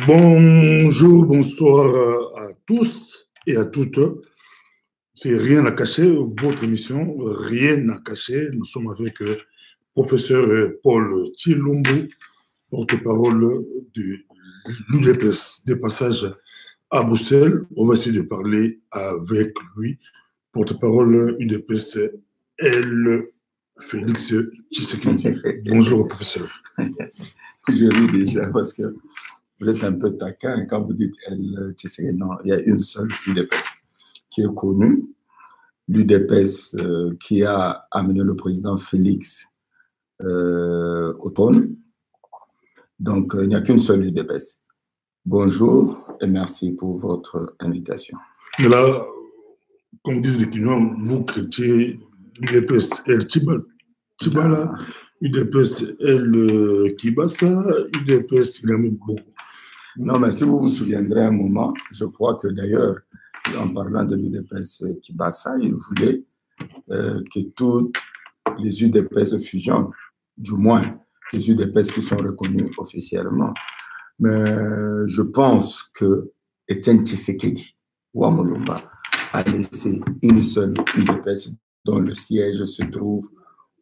Bonjour, bonsoir à tous et à toutes. C'est Rien à cacher, votre émission, Rien à cacher. Nous sommes avec professeur Paul Tshilombo, porte-parole de l'UDPS, des passages à Bruxelles. On va essayer de parler avec lui, porte-parole UDPS, L. Félix Tshisekedi. Bonjour, professeur. Je ris déjà parce que vous êtes un peu taquin quand vous dites L. Tshisekedi. Non, il y a une seule UDPS qui est connue, l'UDPS qui a amené le président Félix au trône. Donc, il n'y a qu'une seule UDPS. Bonjour et merci pour votre invitation. Mais là, comme disent les Guinéens, vous chrétiens, l'UDPS El Tchibala, UDPS El Kibasa, UDPS il y en a beaucoup. Non, mais si vous vous souviendrez un moment, je crois que d'ailleurs, en parlant de l'UDPS Kibasa, il voulait que toutes les UDPS fusionnent, du moins les UDPS qui sont reconnus officiellement. Mais je pense que Etienne Tshisekedi, Ouamolumba, a laissé une seule UDPS dont le siège se trouve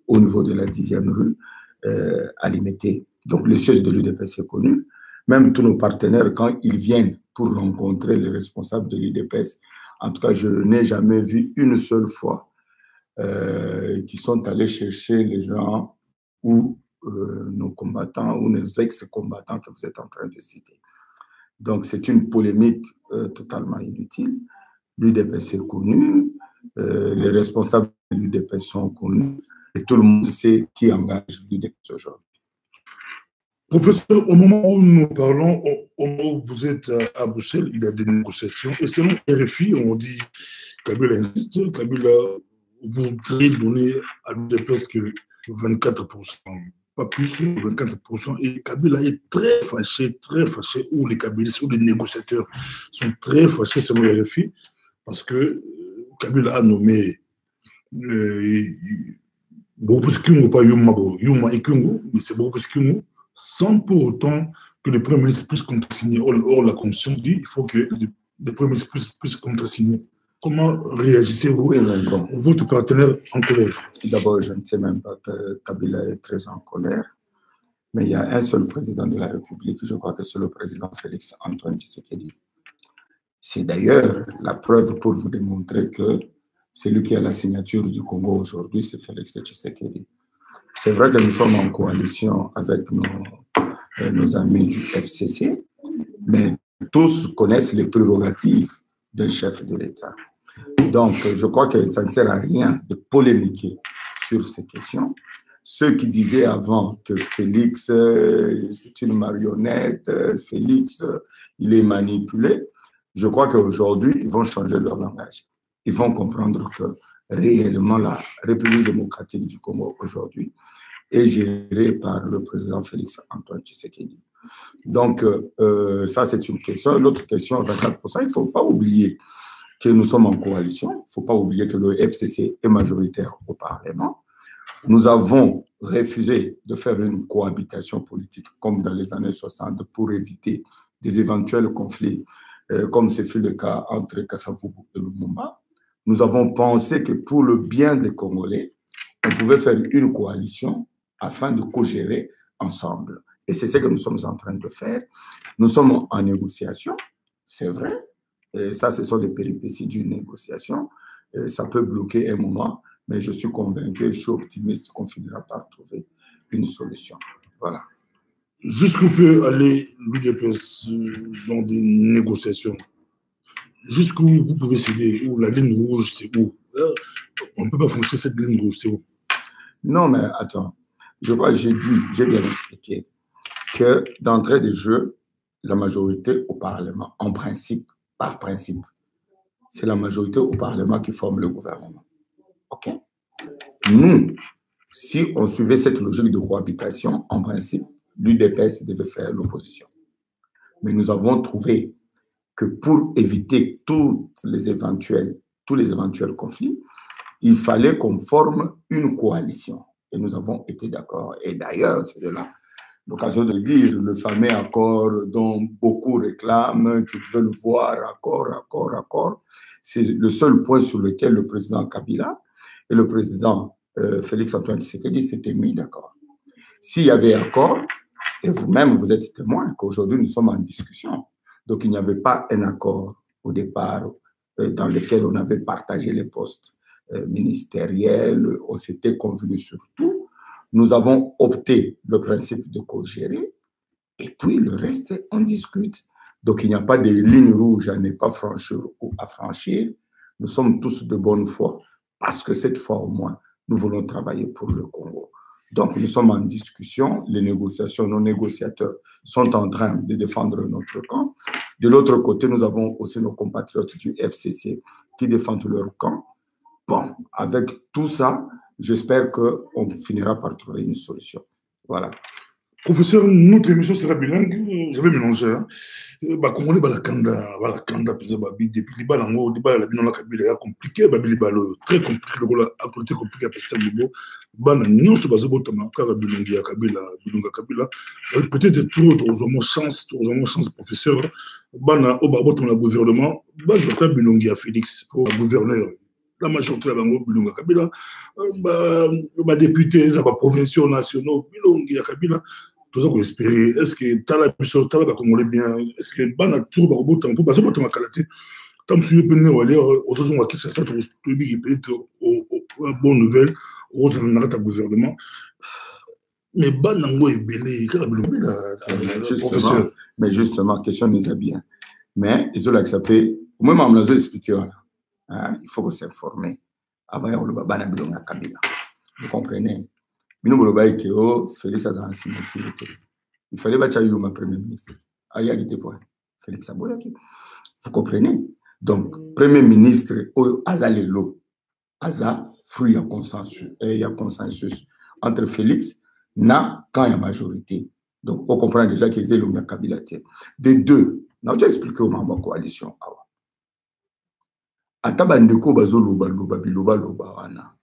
au niveau de la 10e rue, à Limité. Donc le siège de l'UDPS est connu. Même tous nos partenaires, quand ils viennent pour rencontrer les responsables de l'UDPS, en tout cas, je n'ai jamais vu une seule fois qui sont allés chercher les gens ou nos combattants ou nos ex-combattants que vous êtes en train de citer. Donc, c'est une polémique totalement inutile. L'UDPS est connu, les responsables de l'UDPS sont connus et tout le monde sait qui engage l'UDPS aujourd'hui. Professeur, au moment où nous parlons, au moment où vous êtes à Bruxelles, il y a des négociations. Et selon RFI, on dit, Kabila insiste, Kabila voudrait donner à l'UDPS que 24%, pas plus, 24%. Et Kabila est très fâché, ou les Kabilistes, ou les négociateurs sont très fâchés selon RFI, parce que Kabila a nommé Bobo Kingo, pas Yuma et Kingo, mais c'est Bobo Kingo, sans pour autant que le Premier ministre puisse contresigner. Or, la Constitution dit qu'il faut que le Premier ministre puisse contresigner. Comment réagissez-vous, oui, bon, votre partenaire en colère? D'abord, je ne sais même pas que Kabila est très en colère, mais il y a un seul président de la République, je crois que c'est le président Félix Antoine Tshisekedi. C'est d'ailleurs la preuve pour vous démontrer que celui qui a la signature du Congo aujourd'hui, c'est Félix Tshisekedi. C'est vrai que nous sommes en coalition avec nos amis du FCC, mais tous connaissent les prérogatives d'un chef de l'État. Donc, je crois que ça ne sert à rien de polémiquer sur ces questions. Ceux qui disaient avant que Félix, c'est une marionnette, Félix, il est manipulé, je crois qu'aujourd'hui, ils vont changer leur langage. Ils vont comprendre que réellement, la République démocratique du Congo aujourd'hui est gérée par le président Félix Antoine Tshisekedi. Donc, ça, c'est une question. L'autre question, 24%, il ne faut pas oublier que nous sommes en coalition. Il ne faut pas oublier que le FCC est majoritaire au Parlement. Nous avons refusé de faire une cohabitation politique comme dans les années 60 pour éviter des éventuels conflits, comme ce fut le cas entre Kasavubu et Lumumba. Nous avons pensé que pour le bien des Congolais, on pouvait faire une coalition afin de co-gérer ensemble. Et c'est ce que nous sommes en train de faire. Nous sommes en négociation, c'est vrai. Et ça, ce sont les péripéties d'une négociation. Et ça peut bloquer un moment, mais je suis convaincu, je suis optimiste qu'on finira par trouver une solution. Voilà. Jusqu'où peut aller l'UDPS dans des négociations? Jusqu'où vous pouvez céder? Où la ligne rouge, c'est où? On ne peut pas franchir cette ligne rouge, c'est où? Non, mais attends. Je crois que j'ai bien expliqué que d'entrée de jeu, la majorité au Parlement, en principe, par principe, c'est la majorité au Parlement qui forme le gouvernement. OK? Nous, si on suivait cette logique de cohabitation, en principe, l'UDPS devait faire l'opposition. Mais nous avons trouvé que pour éviter tous les éventuels conflits, il fallait qu'on forme une coalition. Et nous avons été d'accord. Et d'ailleurs, c'est de là l'occasion de dire le fameux accord dont beaucoup réclament, qu'ils veulent voir, accord. C'est le seul point sur lequel le président Kabila et le président Félix Antoine Tshisekedi s'étaient mis d'accord. S'il y avait accord, et vous-même, vous êtes témoin qu'aujourd'hui, nous sommes en discussion. Donc, il n'y avait pas un accord au départ dans lequel on avait partagé les postes ministériels, on s'était convenu sur tout. Nous avons opté le principe de co-gérer et puis le reste, on discute. Donc, il n'y a pas de ligne rouge à ne pas franchir ou à franchir. Nous sommes tous de bonne foi parce que cette fois au moins, nous voulons travailler pour le Congo. Donc, nous sommes en discussion. Les négociations, nos négociateurs sont en train de défendre notre camp. De l'autre côté, nous avons aussi nos compatriotes du FCC qui défendent leur camp. Bon, avec tout ça, j'espère qu'on finira par trouver une solution. Voilà. Professeur, notre émission sera bilingue. J'avais mélangé. Congolais, la Kanda, depuis les balango, la binola Kabila, compliqué, très compliqué, la côté compliqué, peut-être trop, chance, professeur. Au gouvernement, Félix, au gouverneur. La majorité de la Bilonga Kabila, députés, provinciaux, nationaux, Bilonga Kabila. Tout ça pour espérer. Est-ce que Tala va Congolais bien? Est-ce que Bana Tour va au temps pour passer votre macalaté? Tant que vous venez aller aux autres qui cherchent à peut-être aux bonnes nouvelles, aux autres gouvernement. Mais Banango est belé, professeur. Mais justement, question nous a bien. Mais ils ont accepté. Moi, je vous expliqué. Il faut s'informer avant de Bana Bilonga Kabila. Vous comprenez? Félix a un signature. Il fallait battre ma premier ministre. Félix Aboyaki. Vous comprenez? Donc, premier ministre, Azalelo, Aza, fruit à consensus. Il y a consensus entre Félix, quand il y a majorité. Donc, on comprend déjà qu'ils ont le Kabila. Des deux, on a déjà expliqué au membre de la coalition. Ata bandeko bazoloba biloba loba wana.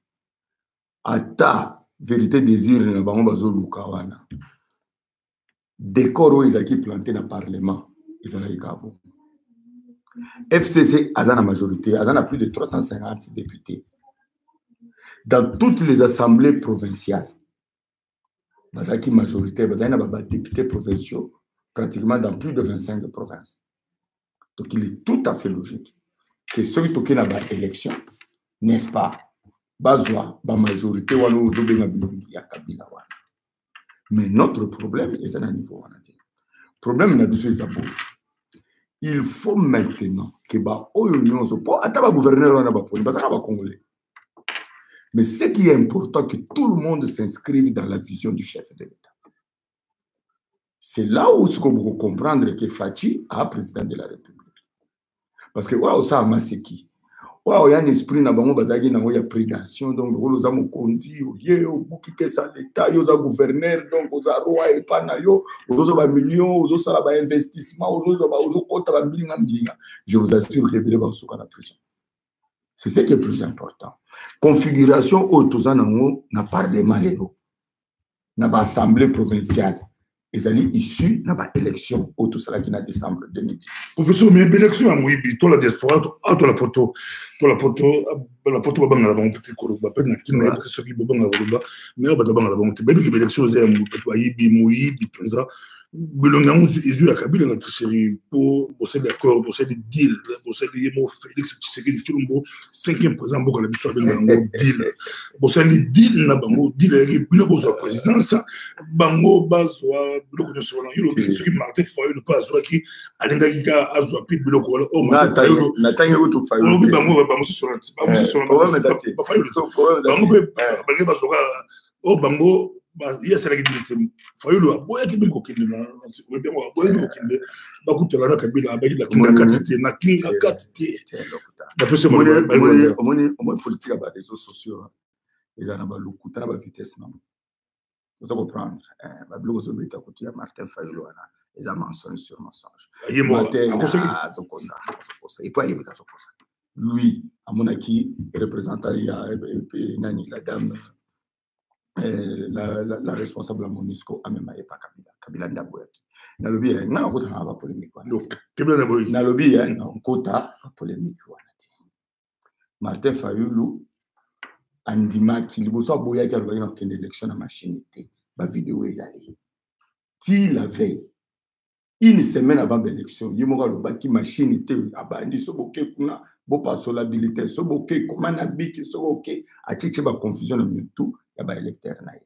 Ata vérité désir na bango bazoluka wana. Décor ils qui planté dans le parlement, ils ont eu FCC a la majorité, a plus de 350 députés. Dans toutes les assemblées provinciales, il y a une majorité, il y a des députés provinciaux, pratiquement dans plus de 25 provinces. Donc il est tout à fait logique que ceux qui ont une élection, n'est-ce pas, bazwa, la majorité, mais notre problème est à un niveau. Le problème est il faut maintenant que le gouverneur congolais. Mais ce qui est important, que tout le monde s'inscrive dans la vision du chef de l'État. C'est là où il faut comprendre que Fachi est président de la République. Parce que ça a qui il y a un esprit na bango bazaki na ya prédation donc les gens mokondi oye obukike sa l'état yo za gouverneur donc oza roi et pas na yo ozo ba millions ozo sala ba investissement ozo kota ba mbilinga je vous assure que ba suka na prison. C'est ce qui est plus important. Configuration au tozanango na parlement lelo na ba assemblée provinciale. Ils allaient issus de l'élection au tout cela qui est en décembre 2010. Professeur, mais l'élection à Mouibi, toi la diaspora, toi la photo, la photo, va la banque, petit Koroba, peine qui n'a pas ce qui va la Koroba, mais on va la banque. Mais l'élection, c'est Mouibi, Pesa. Ils ont la Kabila, la tricherie, pour bosser d'accord, bosser des deals, bosser des mots, Félix Tshisekedi Tshilombo, 5e président, beaucoup la mission avec un deal. Bosser les deals, na bango, deal avec une bonne présidence, bango, bazwa, bloc de solan, il y a ceux qui marquent foyer de pas azwa qui, alenga qui a azwa pi bloc ou alors, oh, Nathan Yoto Fayo. Oh, bango, bango, c'est solan, oh, bango, il y a ça qui dit Fayulu aboya kibi kokende na bien aboya kokende bakutela na Kabila abaki la kinga katite na kinga katite na pese mo politique ba réseaux sociaux ils en ba lukuta na ba vitesse na vous allez comprendre ba blogo zo beta ko ya Martin Fayulu ana ils ont mensonge sur mensonge et pas yebika sokosa lui amonaki représentant ya nani la dame la responsable de la MONUSCO a même pas Kabila. Kabila Ndaboyaki. Nalobi, n'a pas de polémique. Nalobi, n'a pas de polémique. Martin Fayulu, Andima, qui lui a boyaki à une élection à machine, ma vidéo est allée. Si la veille, une semaine avant l'élection, il y a une machine était abandonnée, so boké kuna, bo pas solabilité, so boké comment nabiki, so boké, a tchiche ba confusion dans tout, il y a ba électeur naï.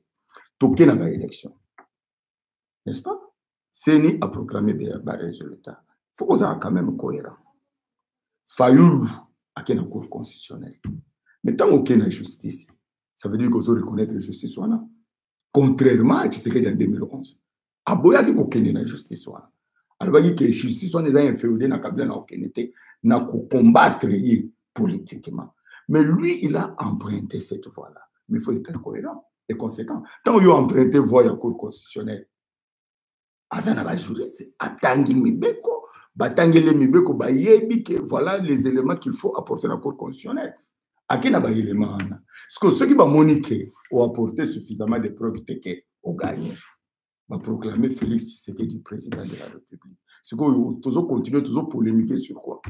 Toké na ba élection. N'est-ce pas? Seni a proclamé des résultats. Il faut qu'on soit quand même cohérent. Fayulu a qu'un cour constitutionnel. Mais tant qu'il y a justice, ça veut dire qu'on doit reconnaître la justice. Contrairement à ce qu'il y a en 2011. A boya qui kokene na justice wana. Alors que la justice wana est inférieure na kabila na okenete na combattre politiquement. Mais lui il a emprunté cette voie-là. Mais il faut être cohérent et conséquent. Tant qu'il a emprunté voie à cour constitutionnelle, azana ba juriste atangi mibeko, batangele mibeko ba yebi que voilà les éléments qu'il faut apporter à la cour constitutionnelle. À qui n'a pas élément? Parce que ceux qui vont moniquer ont apporté suffisamment de preuves que ont gagné. Va proclamer Félix Tshisekedi président de la République. C'est qu'on toujours continuer, toujours polémiquer sur quoi?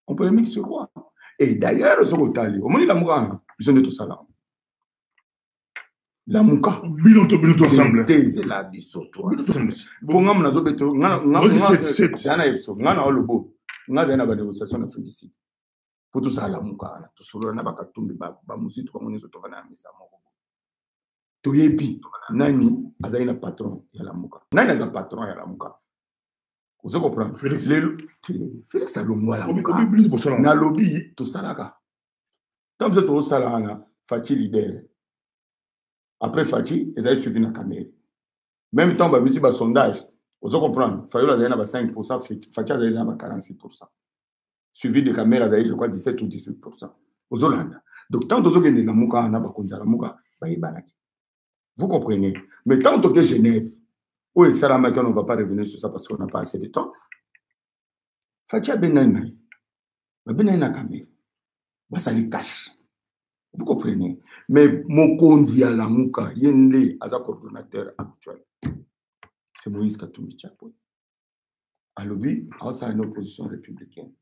On polémique sur quoi? Et d'ailleurs, ce qu'on t'a dit, au moins la Mouka, ils sont de tout ça là. La Mouka. Biloto ensemble. C'est la bisoto. Bon, on a besoin de négociation de félicite. Pour tout ça, la Mouka, tout ça, on a pas tomber, ba musique, tout le monde se trouve dans la misa. Toyebi, nani azayi na patron ya la Mouka. Nani aza patron ya la Mouka. Vous comprenez? Félix a l'omwa la Mouka. Na lobby, tout ça là. Tant que tout ça là, Fati leader. Après Fati, ils avaient suivi la caméra. Même temps, bah, musique, bah, sondage. Vous comprenez? Fayulu azayi na 5%, Fati azayi na 46%. Suivi de caméras, azayi, je crois, 17 ou 18%. Aux Hollande. Donc, tant que vous avez la Mouka, on a pas la Mouka, bah, il banaki. Vous comprenez? Mais tant que Genève, oui, ça, on ne va pas revenir sur ça parce qu'on n'a pas assez de temps. Fatia Benani, Benani Kamé, ça les cache. Vous comprenez? Mais mon condi à la Mouka, Yenle, à sa coordonnateur actuel, c'est Moïse Katumbi Tchapo. À l'objet, à une opposition républicaine.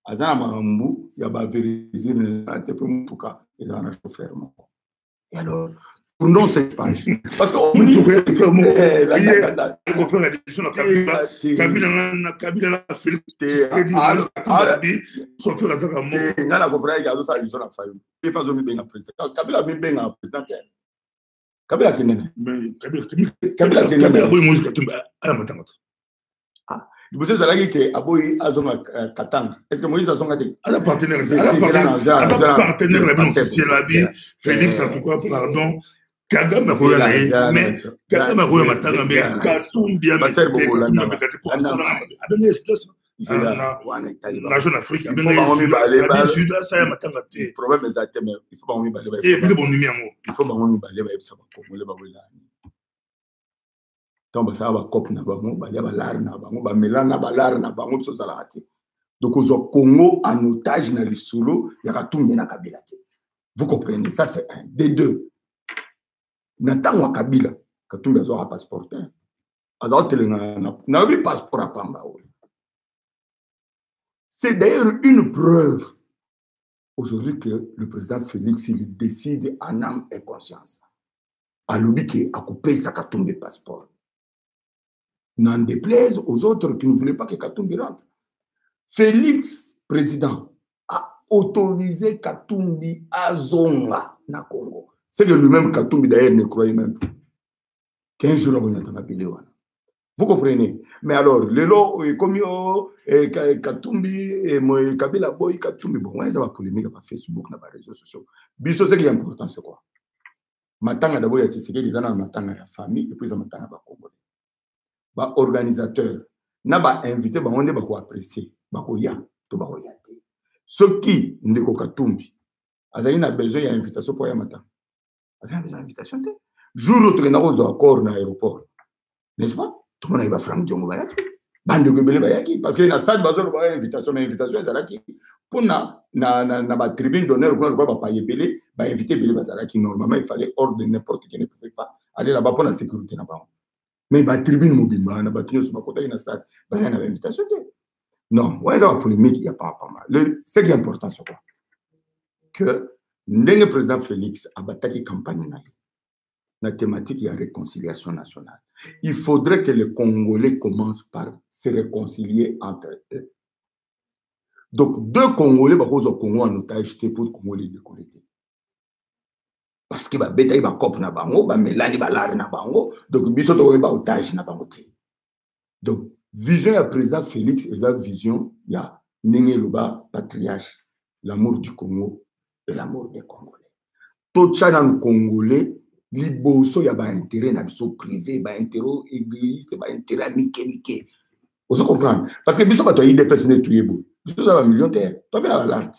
À sa Marambu, il y a vérifié un peu de Mouka, et ça a un chauffeur. Et alors, non, c'est pas. Parce que on dit que Kabila la félicité. Son frère a dit que n'a compris qu'il y a d'autres solutions à faire. Et pas au bien président. Kabila bien bien président. Kabila qui n'est. Mais Kabila qui n'est. Oui, moi je tombe à la matin. Ah, vous savez ça là que Aboyi Azonga Katanga. Est-ce que Moïse Azonga est un partenaire? Un partenaire la bien officiel la vie. Félix en tout cas pardon. Kagame a voulu la mais Kagame a voulu matanga mais Katumbi a mis la jeune Afrique il faut problème exact mais il faut pas on balé et bien bon numéro il faut pas on balé ba ça ko le ba wela donc ça va cop na ba mo balé ba lar na ba mo ba melana ba lar na ba mo so za la hati donc au Congo en otage na lisolo ya Katumbi na Kabila. Vous comprenez ça c'est un des deux. Natangwa Kabila, Katumbi a un passeport. Passeport à Pamba. C'est d'ailleurs une preuve aujourd'hui que le président Félix il décide en âme et conscience. À l'objet qui a coupé sa Katumbi passeport. N'en déplaise aux autres qui ne voulaient pas que Katumbi rentre. Félix, président, a autorisé Katumbi à Zonga, na Congo. C'est que lui-même, Katumbi d'ailleurs, ne croyait même plus. 15 jours avant, il a vous comprenez? Mais alors, les lots, comme Katumbi, Kabila Boy, Katumbi, bon, ça va polémique sur Facebook, sur les réseaux sociaux. Biso, ce qui est important, c'est quoi? Matanga d'abord, il y a Tshisekedi, il y a Matanga la famille, et puis il y a Matanga la Congolais. Ba organisateur, n'a pas invité, on va apprécier, ya, to ba oyate. Ceux qui, ndeko Katumbi, ils ont besoin d'une invitation pour y Matanga. Avez besoin d'invitation. Jour où tu es dans l'accord dans l'aéroport, n'est-ce pas? Tout le monde va faire un Djongo Bayaki. bande de belé bayaki parce que na stade bazo ba invitation mais invitation ezalaki pour na tribune d'honneur pour ba payer belé ba inviter belé bazalaki normalement il fallait hors de n'importe qui ne pouvait pas aller là-bas pour la sécurité na ba mais ba tribune mobile na ba tunyo sur ba côté na stade ba na invitation non ouais ça va polémique il y a pas mal ce qui est important c'est quoi que le président Félix a battu campagne la thématique de la réconciliation nationale. Il faudrait que les Congolais commencent par se réconcilier entre eux. Donc, deux Congolais vont au Congo en otage pour les Congolais de collecter. Parce que les bétail va cop na bango, ba melani ba lari na bango, donc biso to ba otage na bango te. Donc, vision du président Félix et sa vision, il y a Nenge Loba, patriarche, l'amour du Congo et l'amour des Congolais. Tout ça dans le Congolais, liboso ya ba intérêt na biso privé ba intérêt égoïste ba intérêt mike vous comprenez parce que biso ba to yide personne tuyebo biso za ba millionnaire to bien la l'art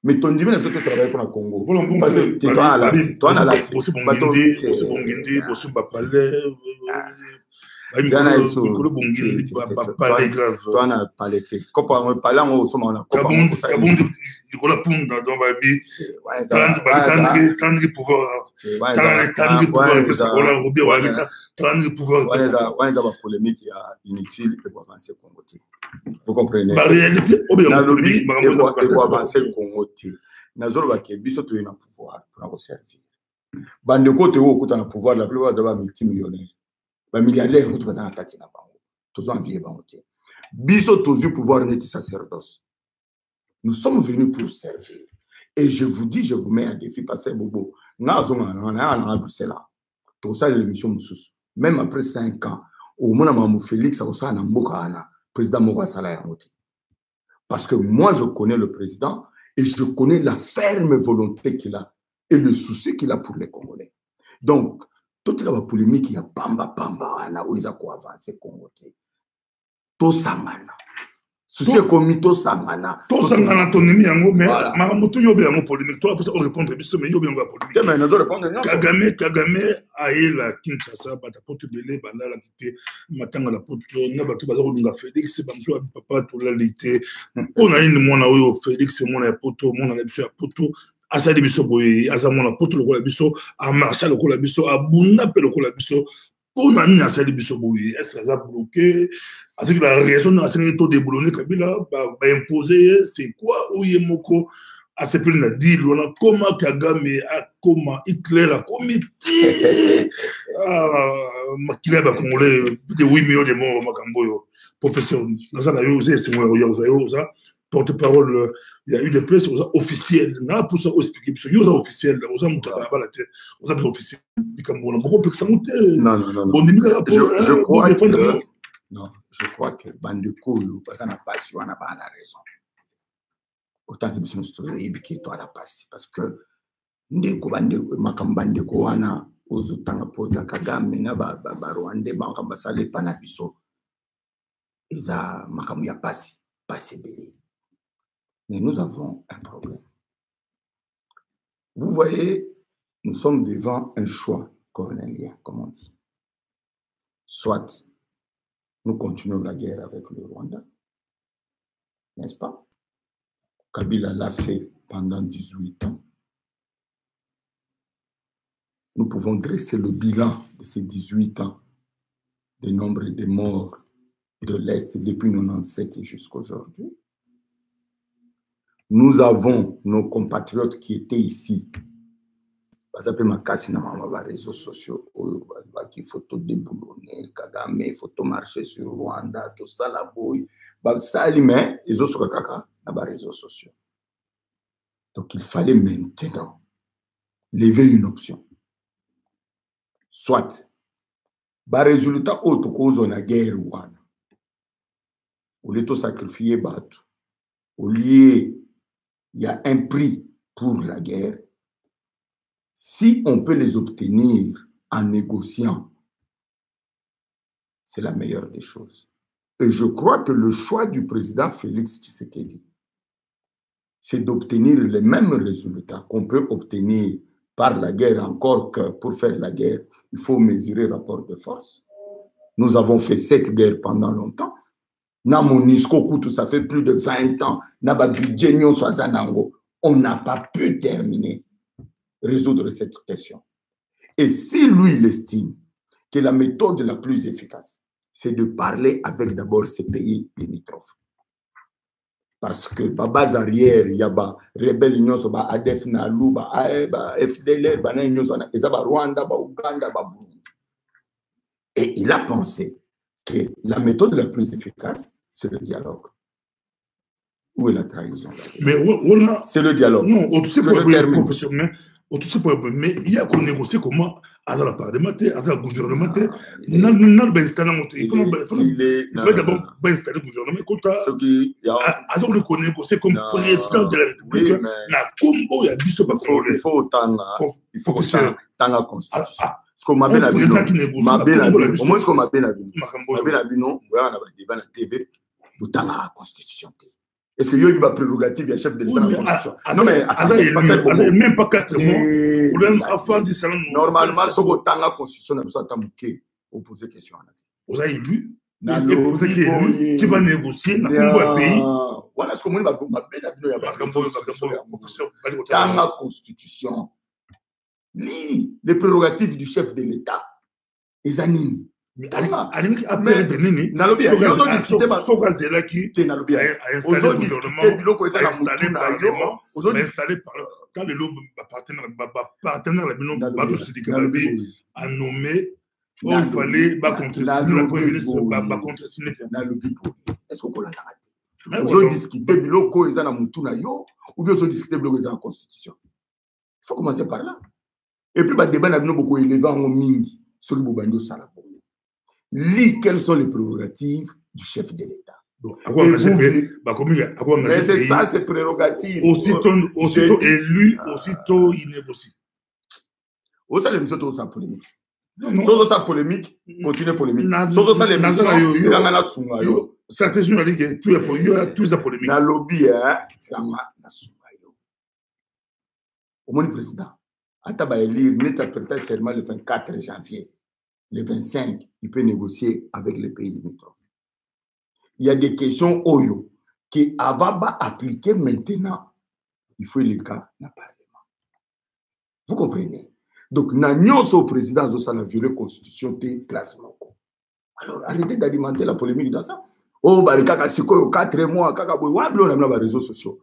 mais ton divin fait que travailler pour le Congo parce que toi à l'art aussi bon ngindi aussi ba parler toi na parler quand on parle on somme on a Nicolas Punda dans babi tendre pouvoir ouais ça va polémique il y a inutile et pour avancer Congo vous comprenez la réalité et pour avancer Congo nazolo ba ke biso to na pouvoir pour servir bande côté au côté na pouvoir la plupart za ba multimillionnaire ba milliardaire ko to bazana kati na bango tozo envier bango te biso tozo pouvoir net sacerdoce. Nous sommes venus pour servir. Et je vous dis, je vous mets un défi, parce que Bobo, on a Bruxelles, tout ça, l'émission, même après 5 ans, au moment où Félix a président Moura Salah. Parce que moi, je connais le président et je connais la ferme volonté qu'il a et le souci qu'il a pour les Congolais. Donc, toute la polémique, il y a Bamba, où ils ont avancé Congo. Tout ça, maintenant. C'est comme tout sangana. Tout sangana autonomie yango mais maramoto yobe yango polémique. Toi pour ça on répondre biso mais yobe yango polémique. Mais nous répondre Kagame aïla Kinshasa bata poto belé banda la quitté matanga la poto na batu bazako lunga Félix banzo papa to la lité. On a une mona oyo Félix mona ya poto mona na biso ya poto asali biso boye azamona poto lokola biso a marcha lokola biso a bunda pe lokola biso. On a mis à salir Bissoboui, est-ce que ça a bloqué? Est-ce que la raison de la taux déboulonné Kabila va imposer, c'est quoi? Où y est Moko à ce point de dire, comment Kagame a, comment Hitler a commis, Makila va cumuler de 8 millions de morts au Makamboyo. Professeur, dans un avion, c'est moi, porte-parole, il y a eu des places officielles. On a pour ça expliquer, parce que il y a officiel, on a la tête, on a officiel. Non, je crois que Bandeko, parce qu'on a passion, on n'a pas la raison. Autant que nous sommes éduqués, toi, la passe. Parce que Ndeko Bandeko, Makambandeko, Wana, Ozutanga Poza Kagame, Naba, Rwanda, Bankambasale, Panabiso, Isa Makamuya Passi, Passi Belé. Mais nous avons un problème. Vous voyez, nous sommes devant un choix cornélien, comme on dit. Soit nous continuons la guerre avec le Rwanda, n'est-ce pas? Kabila l'a fait pendant 18 ans. Nous pouvons dresser le bilan de ces 18 ans, du nombre de morts de l'Est depuis 1997 jusqu'à aujourd'hui. Nous avons nos compatriotes qui étaient ici. Ça s'appelle Makasi na les réseaux sociaux. Il faut tout déboulonner, Kagame, il faut tout marcher sur Rwanda, tout ça la bouille. Ça alimente les autres kaka dans les réseaux sociaux. Donc il fallait maintenant lever une option. Soit, par résultat, autre cause on a guerre Rwanda. Au lieu de sacrifier Batu, au lieu il y a un prix pour la guerre. Si on peut les obtenir en négociant, c'est la meilleure des choses. Et je crois que le choix du président Félix Tshisekedi, c'est d'obtenir les mêmes résultats qu'on peut obtenir par la guerre, encore que pour faire la guerre, il faut mesurer le rapport de force. Nous avons fait cette guerre pendant longtemps. Na Monisco, tout ça fait plus de 20 ans. Na ba budget nyon so azanango. On n'a pas pu terminer, résoudre cette question. Et si lui, il estime que la méthode la plus efficace, c'est de parler avec d'abord ces pays limitrophes. Parce que la base arrière, il y a des rebelles, il y a ADF, Nalu, FDLR, il y a Rwanda, Ouganda, Burundi. Et il a pensé que la méthode la plus efficace, c'est le dialogue. Où est la trahison? Mais c'est le dialogue. Non, on sait pas professeur, mais il y a qu'on négocie comment à la parlement, à la gouvernement, il faut d'abord installer le gouvernement. À le négocier comme président de la République, il faut autant la constitution. Ce qu'on m'appelle à Bino, au moins ce qu'on m'appelle à Bino, la TV, autant la constitution. Est-ce qu'il y a eu une prérogative du chef de l'État dans la constitution? Non, mais même pas 4 mois. Normalement, ce qu'on a la constitution, on a opposé question. Vous avez vu qui va négocier dans le pays. Voilà ce que moi, dans la constitution, les prérogatives du chef de l'État, ils animent. Mais après, quand le partenaire a nommé, il fallait contester le Premier ministre. Est-ce qu'on l'a raté? Vous avez discuté de l'eau, ils ont un mouton à yo, ou bien vous avez discuté de l'eau, ils ont la constitution. Il faut commencer par là. Et puis, le débat n'a pas beaucoup élevé en mingi sur le Boubando Salabo. Lis quelles sont les prérogatives du chef de l'État. Mais c'est ça, c'est prérogative. Aussitôt élu, aussitôt il négocie. Aussi, les missions sont polémiques. Sans ça polémique, continuez polémique. Sans ça, les missions, c'est la sunga. Ça, c'est une ligue, tout est polémique. La lobby, c'est la sunga. Au moins, le président, à Tabaïli, il interprète seulement le 24 janvier. Le 25, il peut négocier avec les pays limitrophes. Il y a des questions Oyo qui avant pas appliquer maintenant. Il faut les cas dans le Parlement. Vous comprenez? Donc, nous au président de la violée constitution de placement. Alors, arrêtez d'alimenter la polémique dans ça. Oh, barika siko 4 mois, kaka boy, wa blo na réseaux sociaux.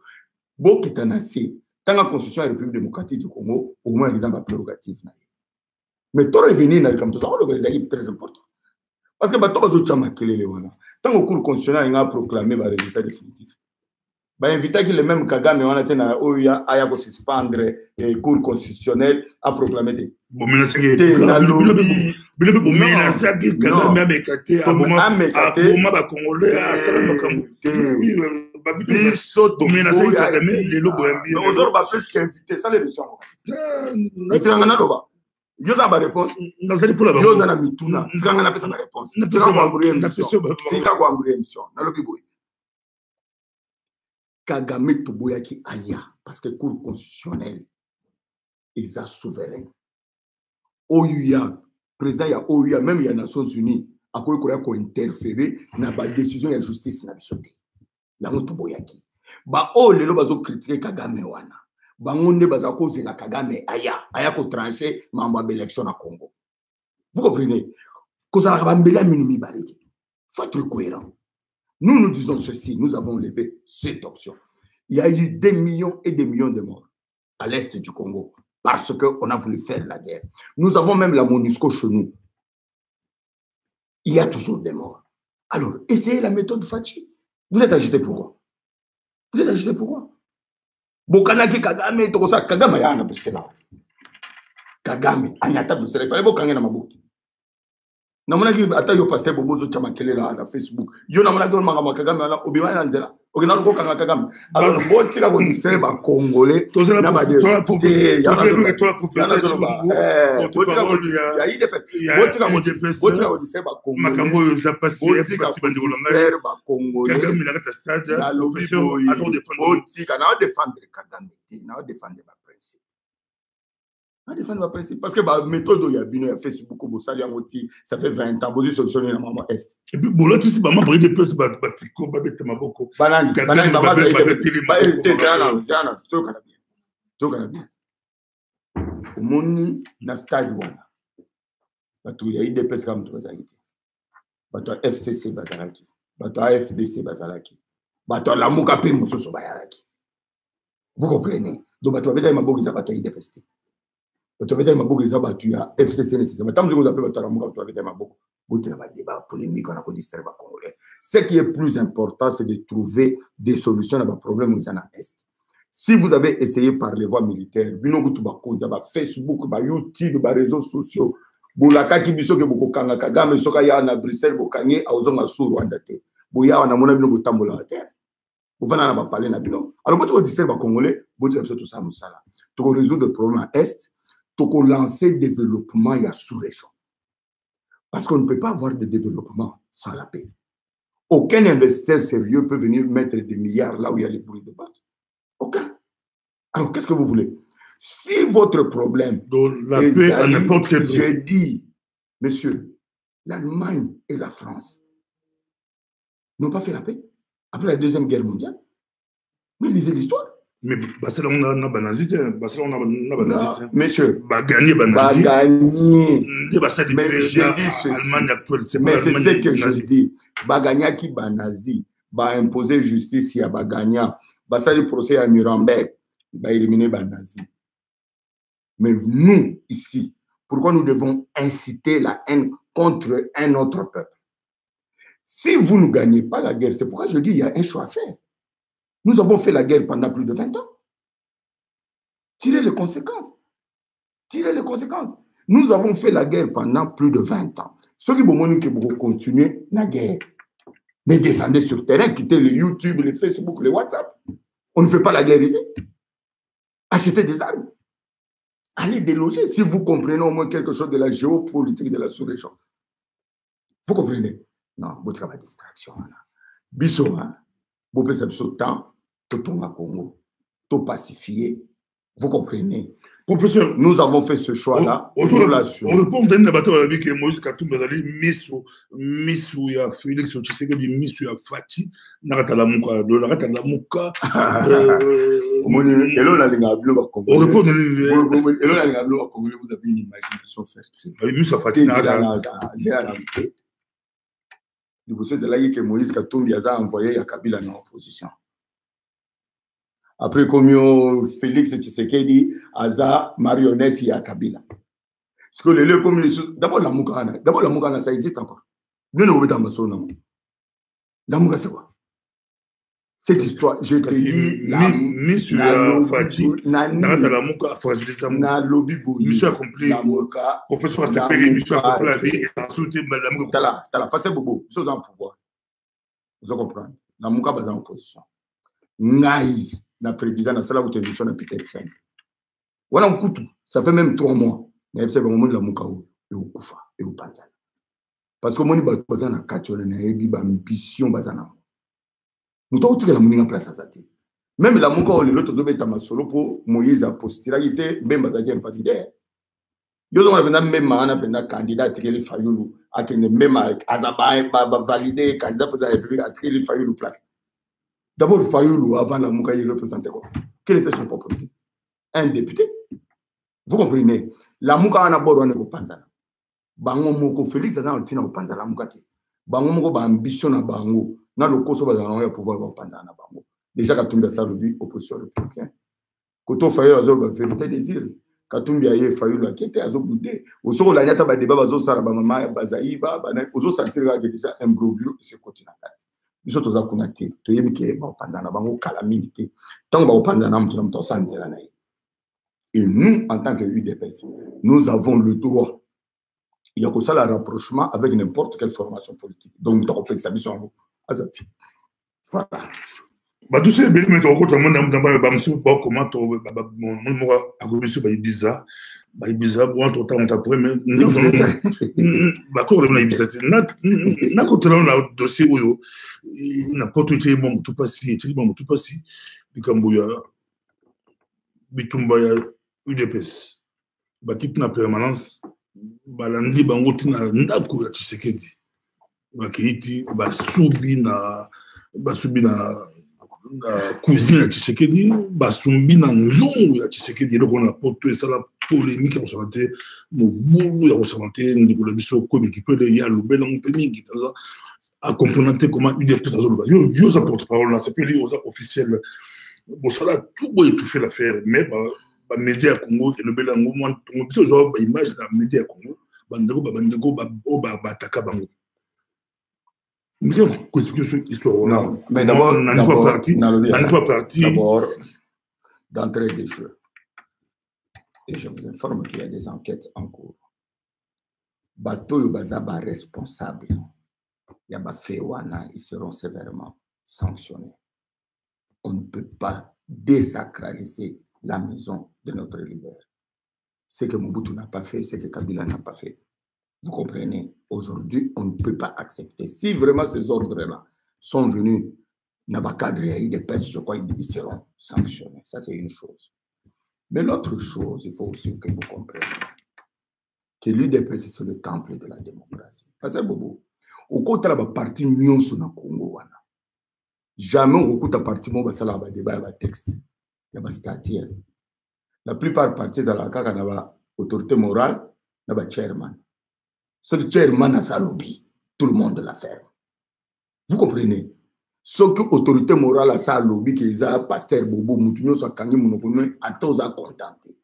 Bon qui t'en a assez. Tant la constitution de la République démocratique du Congo, au moins ils ont la prérogative. Mais toi, revenir dans le camp, c'est très important. Parce que tant que le cours constitutionnel a proclamé le résultat définitif, il a invité que le même Kagame a suspendre le cours constitutionnel à proclamer. Yo za ba réponse. Yo za na mituna. Sikanga na pesa na réponse. Sikanga kwa nguri émission. Sikanga kwa nguri émission. Na loki boy. Kagame Toboyaki aya parce que cour constitutionnel ils a souverain. Oyuya président ya Oyuya même ya Nations Unies a ko interférer na ba décision ya justice na bisote. Ya Toboyaki. Ba o lelo bazo critiquer Kagame wana. Bangonde baza cause na Kagame aya ko trancher mambo de l'élection na Congo. Vous comprenez? Kozala kabambela minumi baleti. Faut être cohérent. Nous disons ceci, nous avons levé cette option. Il y a eu des millions et des millions de morts à l'est du Congo parce qu'on a voulu faire la guerre. Nous avons même la MONUSCO chez nous. Il y a toujours des morts. Alors, essayez la méthode Fachi. Vous êtes agité pourquoi? Vous êtes agité pourquoi? Bokanaki Kagame, Tokosa Kagame, Yana Pesela. Kagame, Anyata Pesela. Il fallait Bokange na Mabuki. Namonaki ata yo pasteur Bobozo Chamakele na Facebook. Yo namonaki on mangama Kagame na obima na nzela. Okina ko kanga Kagame. Alors boti la ko disere ba Congolais. Na ba de. Ya na ya ide pe. Boti la ko disere ba Congolais. Makambo yo za passer parce bandi olanga. Ba Congolais. Kagame na kata stade. Boti kana défendre Kagame. Na défendre ba principe. à défendre ma principe. Parce que la méthode il y a bien Facebook, ça fait 20 ans, vous solutionner la maman Est. Et puis, bon, là, tu sais, maman, il y a des places, tricot, babette, maboko. Banane, maman, ça a été. Moni na stade wana. Bato ya IDPS comme tu vas aller. Bato FCC bazalaki. Bato FDC bazalaki. Bato la muka pe musoso bayalaki. Vous comprenez? Donc bato beta mabogi za bato IDPS. Bato beta mabogi za bato ya FCC nécessaire. Bato vous appelez bato la muka bato beta mabogi. Vous avez un débat polémique on a ko distraire ba congolais. Ce qui est plus important c'est de trouver des solutions à nos problèmes aux en Est. Si vous avez essayé par les voies militaires, Facebook, YouTube, les réseaux sociaux, Boulaka qui biso ke boko kanga Kagame soka ya na Bruxelles bokanye azonga sur Rwanda te. Boya na mona bino botambola te. Bovana na ba parler na bino. Alors boto diser ba congolais, boto tout ça musala. To résoudre le problème à Est, to lancer développement ya sous-région. Parce qu'on ne peut pas avoir de développement sans la paix. Aucun investisseur sérieux peut venir mettre des milliards là où il y a les bruits de batte. Aucun. Alors, qu'est-ce que vous voulez? Si votre problème la paix à n'importe quel prix. J'ai dit, monsieur, l'Allemagne et la France n'ont pas fait la paix après la Deuxième Guerre mondiale. Mais lisez l'histoire. Mais Barcelone, on a banazité. Monsieur, Bagagné. Mais j'ai dit ceci. Mais c'est ce que je dis. Bagagna qui banazi, va imposer justice à Bagagna. Ça le procès à Nuremberg, va éliminer Banazi. Mais nous, ici, pourquoi nous devons inciter la haine contre un autre peuple? Si vous ne gagnez pas la guerre, c'est pourquoi je dis qu'il y a un choix à faire. Nous avons fait la guerre pendant plus de 20 ans. Tirez les conséquences. Tirez les conséquences. Nous avons fait la guerre pendant plus de 20 ans. Ceux qui vont continuer la guerre. Mais descendez sur le terrain, quittez le YouTube, le Facebook, le WhatsApp. On ne fait pas la guerre ici. Achetez des armes. Allez déloger si vous comprenez au moins quelque chose de la géopolitique de la sous-région. Vous comprenez? Non, vous avez une distraction. Bisso, vous pouvez faire ce temps, tout le Congo, tout pacifier. Vous comprenez? Professeur, nous avons fait ce choix-là. On répond à un débat avec Moïse Katumbi, Missou ya Félix Tshisekedi, Missou ya Fati, Nakatala Muka, Nakatala on répond vous avez une imagination fertile. Missou Fati, c'est là que Moïse Katumbi a envoyé à Kabila dans l'opposition. Après, comme Félix Tshisekedi, Aza, marionnette, il y a Kabila. Parce que les lieux comme les choses. D'abord, la Moukana, ça existe encore. Nous ne pouvons pas dans le la Moukana, c'est quoi? Cette histoire, je te dis, la Fati, la Mouka, na lobby Monsieur accompli, professeur Sepeli, Monsieur accompli la vie, et ensuite, la Mouka. T'as passé Bobo, ils sont en pouvoir. Vous comprenez? La Mouka est en opposition. Naï. Na président na sala utendition na Peter Tsen. Wana mkutu, ça fait même 3 mois. Na yebse ba momoni la mukao e ukufa e upanzana. Parce que moni ba bazana katiola na yebi ba ambition bazana. Muto utika la muninga place azati. Même la mukao le loto zobeta masolo po Moïse a postirité mbemba za jem fatide. Yozo na penda mbemba na penda candidat tikeli Fayulu akende mbemba azaba ba valider candidat pour la République a tikeli Fayulu place. D'abord, Fayoulou, avant la Mouka, il représentait quoi? Quel était son propre politique? Un député. Vous comprenez? La Mouka en a bord, on est au Pandana. Bango Moko Félix, ça a été au Pandana Moukate. Bango Moko a ambition à Bango. Dans le Koso, on a pouvoir au Pandana Bango. Déjà, Katumbi a salué opposition républicaine. Quand Fayoulou a la vérité des îles, Katumbi a Fayoulou qui était à Zoboudé. Au sol, la nata, débat, Bazo Sarabama, Bazaïba, Ozo Santira, déjà un broglio, et ce continent. Ils sont tous à connecter. Tu es bien que pendant bango calamité. Tant que pendant et nous, en tant que UDPS, nous avons le droit. Il y a que ça le rapprochement avec n'importe quelle formation politique. Donc, nous avons fait ça. Voilà. Bah, tout ça, mais tu as encore comment tu as bizarre. Ibiza entre temps on t'apprend mais d'accord on a Ibiza na côté là on a dossier où n'importe qui bon tout passé bikambo ya bitumba ya UDPS bakiti na permanence balandi bango tina ndako ya Tshisekedi bakiti basubi na cuisine ya Tshisekedi basumbi na nzungu ya Tshisekedi eloko na poto esala polémique ya kosala te mobulu ya kosala te ndeko na biso komi kipele ya lobela mpe mingi kaza a comprendre te comment UDPS azoloba yo za porte-parole na sepeli oza officiel bosala tout boy étouffer l'affaire mais ba média ya Congo elobela ngo mwa tongo biso zo ba image na média ya Congo bandeko ba taka bango. Non, mais d'abord, d'entrée des jeux. Et je vous informe qu'il y a des enquêtes en cours. Bateau Yobazaba responsable. Yaba Fewana, ils seront sévèrement sanctionnés. On ne peut pas désacraliser la maison de notre leader. Ce que Mobutu n'a pas fait, ce que Kabila n'a pas fait. Vous comprenez, aujourd'hui, on ne peut pas accepter. Si vraiment ces ordres-là sont venus, Nabakadre et UDPS, je crois qu'ils seront sanctionnés. Ça, c'est une chose. Mais l'autre chose, il faut aussi que vous compreniez que l'UDPS, c'est le temple de la démocratie. Parce que, Bobo, au côté de la partie Nyon sur le Congo, jamais au côté de la partie Moba, ça va débat, il y a texte, il y a statut. La plupart des partis, il y a autorité morale, il y a chairman. C'est le chairman à sa lobby. Tout le monde l'a fait. Vous comprenez? Ce que l'autorité morale à sa lobby, qui est un pasteur Bobo, Moutounio, Sakangi, Monokono, à tous à contenter.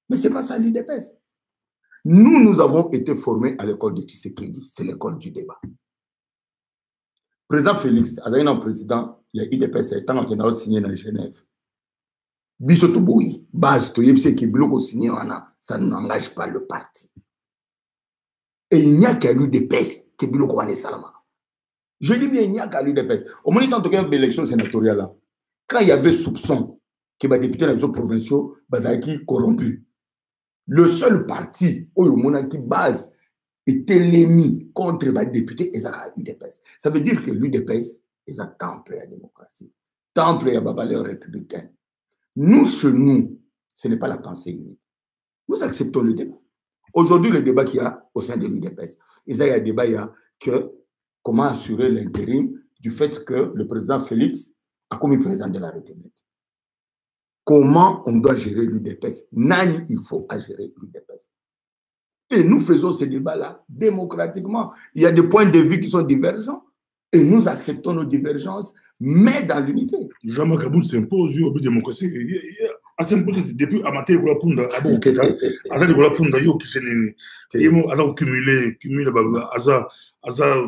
Mais ce n'est pas ça l'UDPS. Nous avons été formés à l'école de Tshisekedi. C'est l'école du débat. Président Félix, président, il y a UDPS, il y a signé dans Genève. Bisoto Boui, base, qui bloque signé, ça n'engage pas le parti. Et il n'y a qu'à l'UDPS qui est bloqué Salama. Je dis bien, il n'y a qu'à l'UDPS. Au moment où il y a une élection sénatoriale, quand il y avait soupçon que les députés de la maison provinciale sont corrompus, le seul parti où il y a une base était l'ennemi contre les députés, c'est l'UDPS. Ça veut dire que l'UDPS est un temple de la démocratie, temple de la valeur républicaine. Nous, chez nous, ce n'est pas la pensée unique. Nous acceptons le débat. Aujourd'hui, le débat qu'il y a au sein de l'UDPS, il y a un débat que comment assurer l'intérim du fait que le président Félix a commis président de la République. Comment on doit gérer l'UDPS? Nani, il faut à gérer l'UDPS. Et nous faisons ce débat-là démocratiquement. Il y a des points de vue qui sont divergents et nous acceptons nos divergences, mais dans l'unité. Jamais Kaboul s'impose au démocratie. Depuis Amaté Gola Punda, Abou Keta, Azali Gola Punda, yo qui s'est né. Ils ont cumulé Aza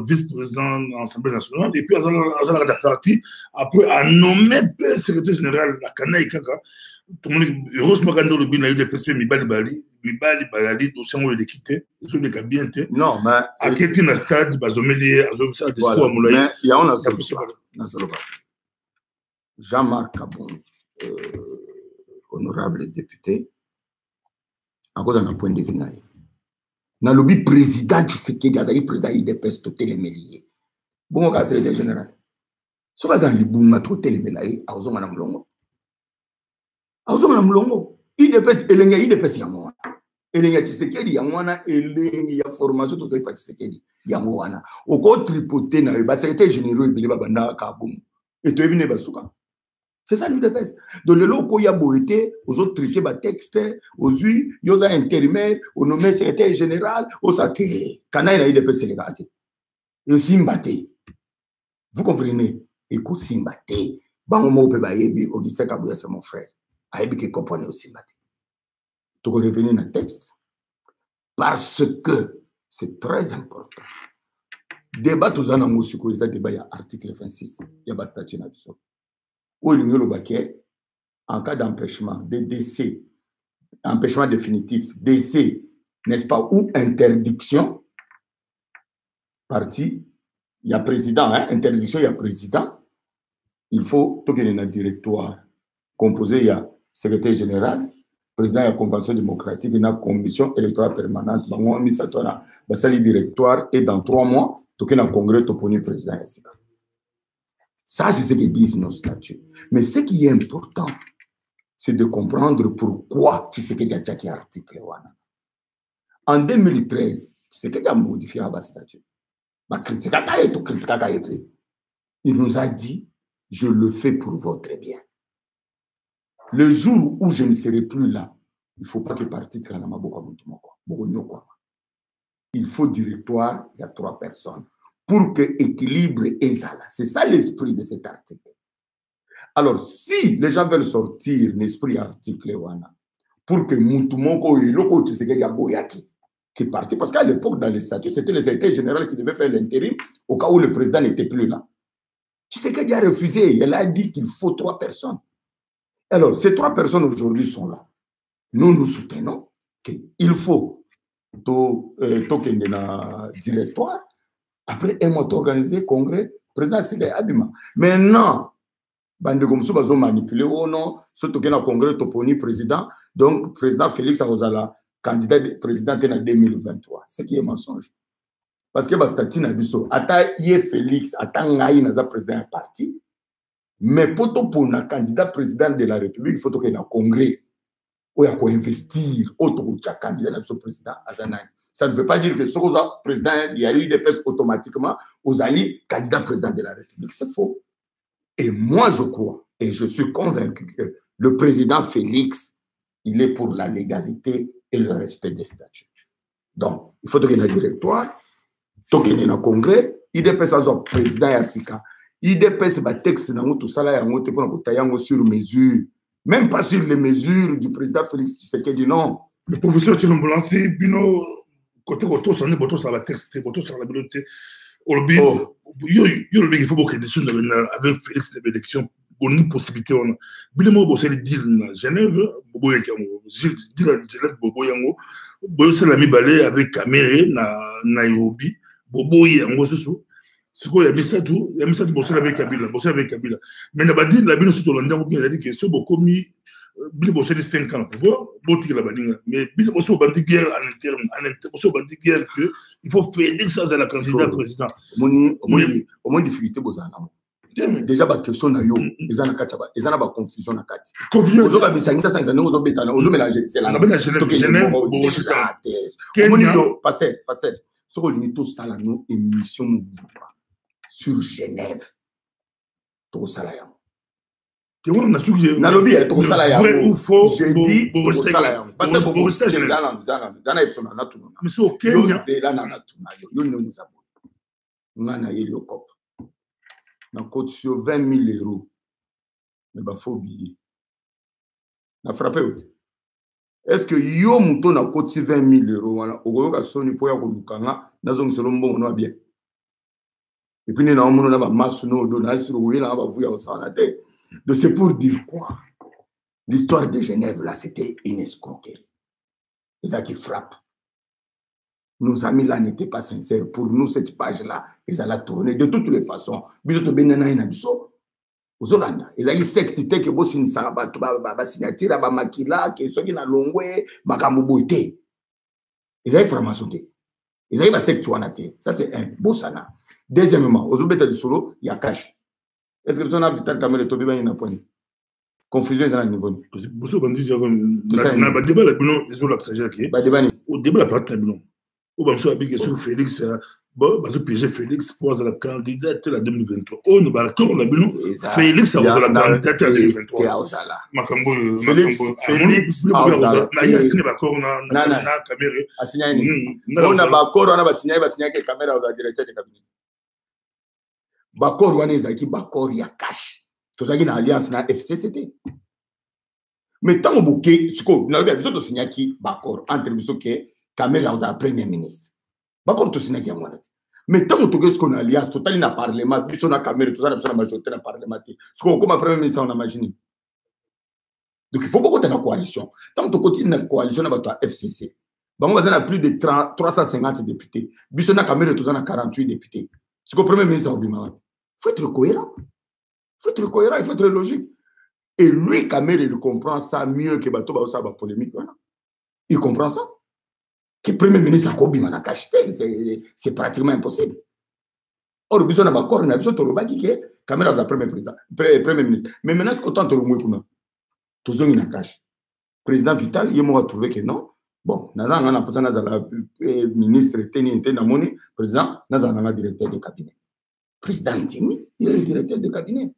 vice-président de l'Assemblée nationale, et puis Aza la partie, après a nommé le secrétaire général de la Kanaï Kaka. Tout le monde, heureusement, quand le bin a eu des perspectives, Mibali Bali, dossier où il est quitté, ils ont des cabines. Non, mais. À quel na stade, Bazomelier, Azomsa, discours à Moulaï. Mais il y a un Jean-Marc Kabon, honorable député, à cause d'un point de vue naïf. Dans le lobby président Tshisekedi, il y a président UDPS tout les méliers. Bon, on va secrétaire général. Ce que vous avez tout les méliers, à Ozoma Namlongo. À Ozoma Namlongo. UDPS, UDPS Yamwana. Elenga Tshisekedi Yamwana, Elenga formation tout le Tshisekedi Yamwana. Au côté tripoté, na le secrétaire général, il y a Banda Kaboum. Et tu es venu Basuka. C'est ça l'UDPS. Donc, le lot où il y a boité, aux autres triqués, aux textes, aux yeux, aux intérimaires, aux nommés secrétaire général, aux athées. Quand il y a UDPS, c'est les gars. Et aussi Mbaté. Vous comprenez? Écoute, Simbaté. Bangomo Pebayebi, Augustin Kabouya, c'est mon frère. Ayebi qui comprend aussi Mbaté. Donc, on revient dans le texte. Parce que c'est très important. Débat, tout ça, dans le débat, il y a article 26. Il y a un statut là-dessus. Où il y a le baquet, en cas d'empêchement, de décès, empêchement définitif, décès, n'est-ce pas, ou interdiction, parti, il y a président, hein, interdiction, il y a président, il faut qu'il y ait un directoire composé, il y a secrétaire général, président de la convention démocratique, il y a une commission électorale permanente, il y a un directoire, et dans 3 mois, il y a un congrès pour le président. Ça, c'est ce que disent nos statuts. Mais ce qui est important, c'est de comprendre pourquoi tu sais qu'il y a un article. En 2013, c'est qu'il a modifié le statut. Il nous a dit, je le fais pour votre bien. Le jour où je ne serai plus là, il ne faut pas que parti soit il faut directoire, il y a 3 personnes. Pour que l'équilibre est là. C'est ça l'esprit de cet article. Alors, si les gens veulent sortir l'esprit article, pour que Moutoumoko et Loko Tshisekedi Aboyaki, qui est parti, parce qu'à l'époque, dans les statuts, c'était le secrétaire général qui devait faire l'intérim au cas où le président n'était plus là. Tshisekedi a refusé. Il a dit qu'il faut 3 personnes. Alors, ces 3 personnes aujourd'hui sont là. Nous soutenons qu'il faut token de directoire. Après un mois organisé, congrès, président Sile Abima. Maintenant, bande comme ça, ils ont manipulé. Oh non, ce token à congrès, toponi président. Donc, président Félix Arozala, candidat président en 2023. Ce qui est mensonge. Parce que Bastatine a dit ça. Ata yé Félix, ata ngaï naza président un parti. Mais pour un candidat président de la République, il faut qu'il y ait un congrès où il y a investir autre candidat de président Azanaï. Ça ne veut pas dire que ce président, il y a eu des personnes automatiquement aux alliés candidats président de la République. C'est faux. Et moi, je crois, et je suis convaincu que le président Félix, il est pour la légalité et le respect des statuts. Donc, il faut qu'il y ait un directoire, qu'il y ait un congrès, il dépêche à président Yassika. Il dépêche le texte dans tout ça là, sur mesure, même pas sur les mesures du président Félix Tshisekedi, non. Le professeur Tchilombolansi, Bino, côté auto, ça n'est pas sur la texte, pas sur la bibliothèque. Il faut beaucoup de choses avec Félix de l'élection. On a une possibilité. Bino, moi, c'est le deal à Genève, Bobo Yango, deal à Genève, Bobo Yango, Bobo c'est l'ami balé avec Caméré, Nairobi, Bobo Yango, c'est ça. C'est quoi, il y a mis ça tout, bosser avec Kabila. Mais il y a dit, la Bino, c'est au Londres, il a dit que c'est beaucoup mis, Bino bosser les 5 ans au pouvoir, Boti la Badinga. Mais Bino bosser au bandi guerre en interne, bosser au bandi guerre que il faut faire ça à la candidat président. Au moins, difficulté, déjà, la question na yo, ils en ont confusion na kati. Confusion. Ils ont pas besoin de ça, ils ont bétana, ils ont mélangé. C'est la même Genève, pasteur, ce qu'on dit tout ça là, nous émission sur Genève. Tout ça là. Nalobi, tout ça là. Vrai ou faux? J'ai dit tout ça là. Parce que pour rester Genève, dans Epson na tout. Mais c'est au Kenya. C'est là na tout. Yo nous avons. Nous na yé le cop. Na cote sur 20 000 euros. Mais bah faut oublier. Na frappé. Est-ce que yo mouton na cote sur 20 000 euros voilà au goyo ka soni po ya ko lukanga na zo ngiselo mbongo no bien. Et puis na omono na ba masu no do na sur oui na ba vuya au sana te. Donc c'est pour dire quoi? L'histoire de Genève là c'était une escroquerie. C'est ça qui frappe. Nos amis là n'étaient pas sincères. Pour nous, cette page-là, ils allaient tourner de toutes les façons. Bisoto benana inabiso. Aux Hollanda. Ils allaient secter que bossine ça, ba signature, ba makila, que ceux qui na longwe, makamboboité. Ils allaient franc-maçon. Ils allaient ba sectuanate. Ça c'est un bossana. Deuxièmement, aux obéta du solo, il y a cash. Est-ce que vous avez vu ta caméra de Tobi Bani na point? Confusion est à un niveau. Bosso bandi, na ba débat la bilan, ils ont l'accès à qui? Ba débat au débat la partie bilan. Ou bien sur la question Félix, bon, parce que PG Félix pose la candidate à 2023. On va d'accord la bilan. Félix a la candidate à 2023. Félix a signé d'accord na caméra. A signé. On a d'accord, on a signé que caméra au directeur de cabinet. Bakor wana ezaki bakor ya cash. Tozaki na alliance na FCCT. Mais tant au bouquet, ce qu'on a besoin de signer qui bakor entre biso que caméra au premier ministre. Bakor to signer qui amwana. Mais tant au ce qu'on a alliance total na parlement, biso na caméra total na majorité na parlement. Ce qu'on comme premier ministre on a imaginé. Donc il faut beaucoup de la coalition. Tant que continue la coalition na bato FCC. Bango bazana plus de 350 députés. Biso na caméra total na 48 députés. Ce que le premier ministre a dit, il faut être cohérent. Il faut être cohérent, il faut être logique. Et lui, Kamel, il comprend ça mieux que Bato Baosa ba polémique. Il comprend ça. Que le premier ministre a Kobima n'a cacheté, c'est pratiquement impossible. Or, il y a un accord, il y a un qui Kamel a premier ministre. Mais maintenant, ce qu'on tente de le mouiller, tout ça, il a caché. Président Vital, il m'a trouvé que non. Bon, nous avons ministre, président, nous avons un directeur de cabinet. Président Ntimi, il est le directeur de cabinet.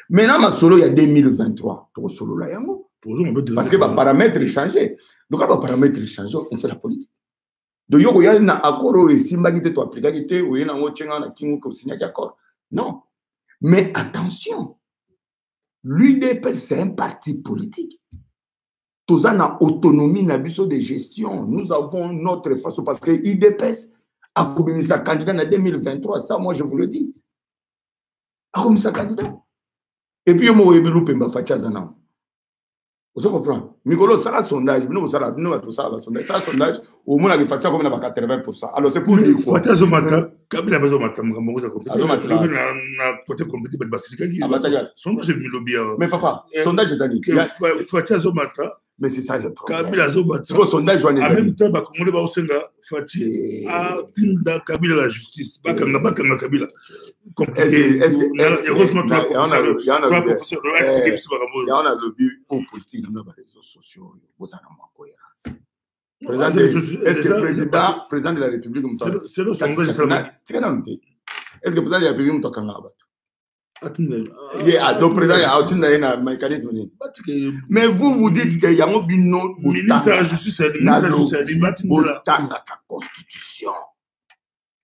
Maintenant, il y a 2023. Solo là, parce que les paramètres changé. Donc, les paramètres changé, on fait la politique. Donc, il y a un accord et si tu as appliqué, ou il y a un autre signé d'accord. Non. Mais attention, l'UDPS, c'est un parti politique. Tous en a autonomie de gestion. Nous avons notre façon parce que l'UDPS a commis sa candidat en 2023. Ça, moi, je vous le dis. A commis sa candidat. Et puis, il y a un loupé, vous comprenez? Mikolo, ça a sondage. Nous, ça a sondage. Ça a sondage. Au moins, il faut comme 80%. Alors, c'est pour dire quoi? Kabila a besoin de côté compliqué, sondage est lobby. Mais papa, sondage est annulé. Mais c'est ça le problème. Kabila c'est le sondage. En même temps, Bakongo va au Sénat. Fati a tinda Kabila la justice. Bakanga Kabila. Heureusement, il y a un lobby aux politiques dans les réseaux sociaux. Vous avez une cohérence. Est-ce que le président de la République c'est le sondage. Est-ce que le président de la République le président a un mécanisme. Mais vous dites qu'il y a un ministre de la justice, la constitution.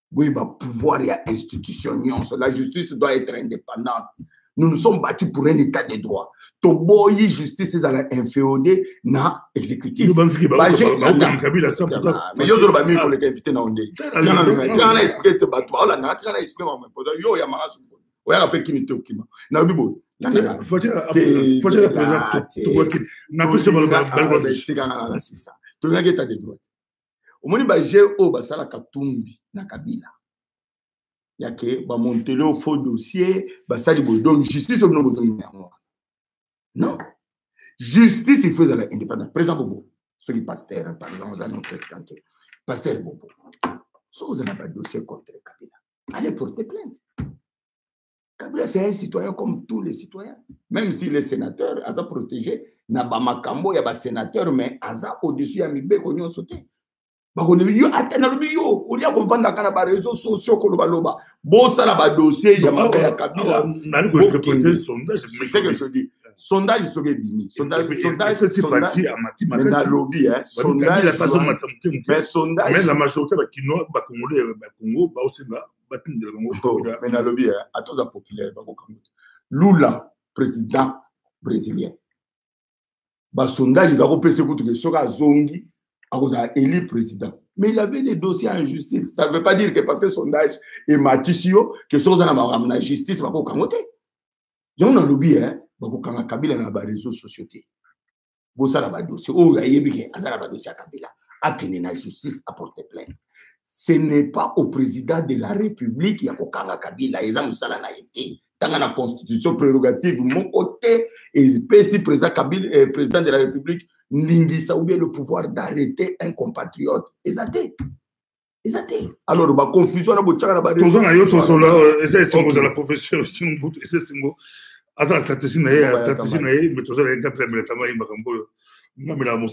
Oui, pouvoir et institution. La justice doit être indépendante. Nous nous sommes battus pour un état de droit. Toboyi justice est dans l'inféodé na exécutif. Mais il y a des collectivités dans le monde. Tu as expliqué il y a que monter le faux dossier, donc justice non. Justice, il faut l'indépendance. Président Bobo, celui pasteur, par exemple, dans notre président, pasteur Bobo, si vous avez un dossier contre Kabila, allez porter plainte. Kabila, c'est un citoyen comme tous les citoyens. Même si les sénateurs, Aza protégé, Nabamakambo, il y a des sénateurs, mais Aza au-dessus, il y a mis Bécognon sauté. On y a des réseaux sociaux qui ont dossier, il y a Kabila. C'est ce que je dis. Sondage serait bini. Sondage, c'est parti à Mati Makassi. Mais sondage. Mais la majorité de Kinois, Congolais, Congo, mais dans le lobby, à tous les populaires, Lula, président brésilien. Sondage, ils ont pensé que Soka Zongi a élu président. Mais il avait des dossiers en justice. Ça ne veut pas dire que parce que le sondage est Matissio, que Soka a la justice va pas au il y a un lobby, Bakokanga Kabila na ba réseaux sociaux. Bossa la ba dossier. Oh, yebike, azala ba dossier à Kabila. Akene na justice à porter plainte. Ce n'est pas au président de la République qui a Kokanga Kabila. Ils ont ça na été. Dans la constitution prérogative, mon côté, et si président Kabila, président de la République, Ndingisa ou bien le pouvoir d'arrêter un compatriote. Exacté. Alors, ma confusion, on a beau la barre. La profession, la stratégie, mais tout ça, les gars, mais la médicaments,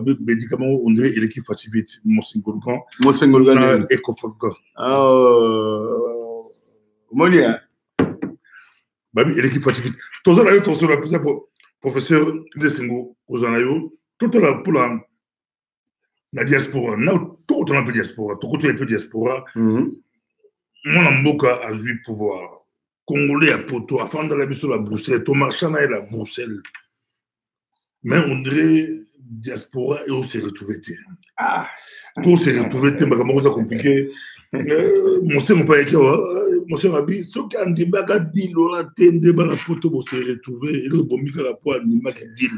des médicaments, on dirait l'équipe fatiguée, mon single Ecofolgan. Monia. L'équipe fatiguée. Tout ça, là, professeur de Singo, tout pour la diaspora, tout dans la diaspora, tout côté un peu diaspora. Mon amboka a vu pouvoir. Congolais à Poto, à Fanda la mission à Bruxelles, Thomas Chana est à Bruxelles. Mais on dirait diaspora et on s'est retrouvé. On s'est retrouvé, c'est compliqué. Mon sœur n'a pas écrit, mon sœur a dit, ce qui a dit, baga dit, l'on tende, la Poto, on s'est retrouvé, et le bon mika la poids, ni ma qui dit.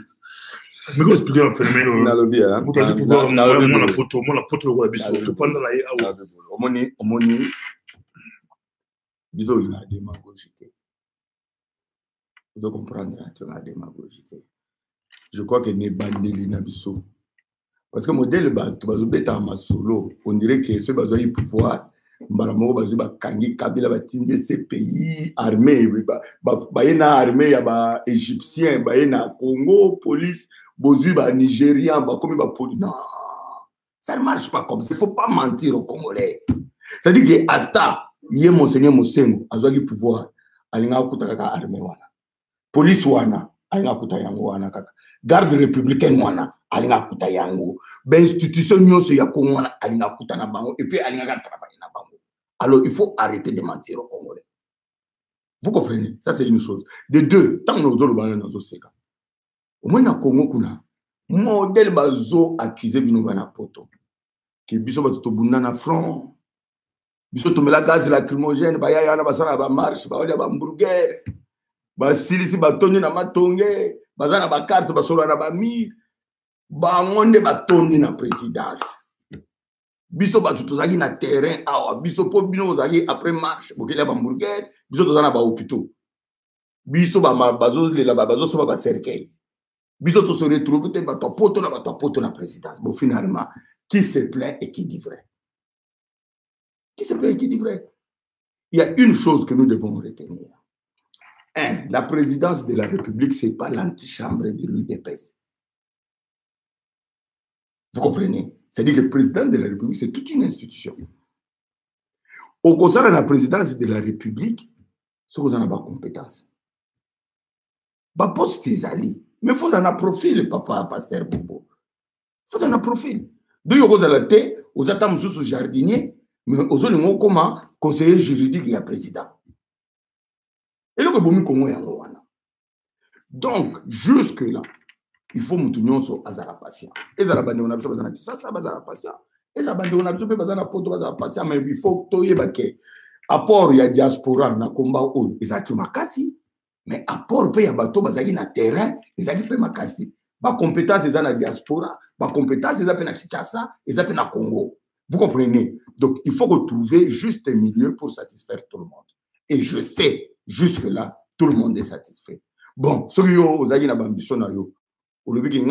Mais comment expliquer un phénomène? Pour pouvoir, moi la Poto, le biso, pendant la Omoni. Bisous, la démagogie. Vous comprenez la démagogie. Je crois que n'est bandeli na biso. Parce que modèle solo, on dirait que ce besoin de pouvoir, Kabila va tindre ces pays armés, armée, il y a égyptien, Congo, police, bozui ba Nigérian, ba comme ba poli. Non, ça ne marche pas comme ça. Il ne faut pas mentir aux Congolais. C'est-à-dire que ata yé monseigneur Mosengo azwaki pouvoir alinga kuta kaka armée wana. Police wana alinga kuta yango wana kaka. Garde républicaine wana alinga kuta yango. Ben institution nyonso ya Congo wana alinga kuta na bango et puis alinga ka travailler na bango. Alors il faut arrêter de mentir aux Congolais. Vous comprenez? Ça c'est une chose. De deux, tant que nous avons le dans seka. Au moins na Congo kuna modèle bazo accusé bino bana poto. Ki biso batuto bunda na front. Biso tomela gaz lacrymogène ba yaya na basala ba marche ba olia ba hamburger. Ba silisi ba toni na matonge, bazana ba carte ba solo na ba mi. Ba ngonde ba toni na présidence. Biso batuto zaki na terrain awa biso po bino zaki après marche bokela ba hamburger, biso tozana ba hôpitaux. Biso ba bazo lela ba bazo so ba cercueil. Biso to se retrouve te ba poto na présidence. Bon finalement, qui se plaint et qui dit vrai? Qui se plaint et qui dit vrai? Il y a une chose que nous devons retenir. Un, la présidence de la République, ce n'est pas l'antichambre de l'UDPS. Vous comprenez? C'est-à-dire que le président de la République, c'est toute une institution. Au concernant la présidence de la République, ce que vous en avez compétence. Bah, poste tes alliés. Mais il faut en profil, papa, pasteur Bobo. Il faut en profil. Deux vous à la tête, aux attentes sous jardinier, mais aux autres, comment conseiller juridique et président. Et le Bomi Congo est en Rwanda. Donc, jusque-là, il faut nous sur Azara patient. Et Zarabandi, on a besoin de ça, ça va Azara patient. Et Zarabandi, on a besoin de Azara patient, mais il faut que tu aies apport, il y a diaspora, na combat, ils ont makasi, mais apport, il y a bateau, bazaki na terrain, ils ont makasi. Ba compétence, ils ont na diaspora, ba compétence, ils ont na Kinshasa, ils ont na Congo. Vous comprenez? Donc, il faut retrouver juste un milieu pour satisfaire tout le monde. Et je sais, jusque-là, tout le monde est satisfait. Bon, ce que vous avez ambition, donc, ça veut dire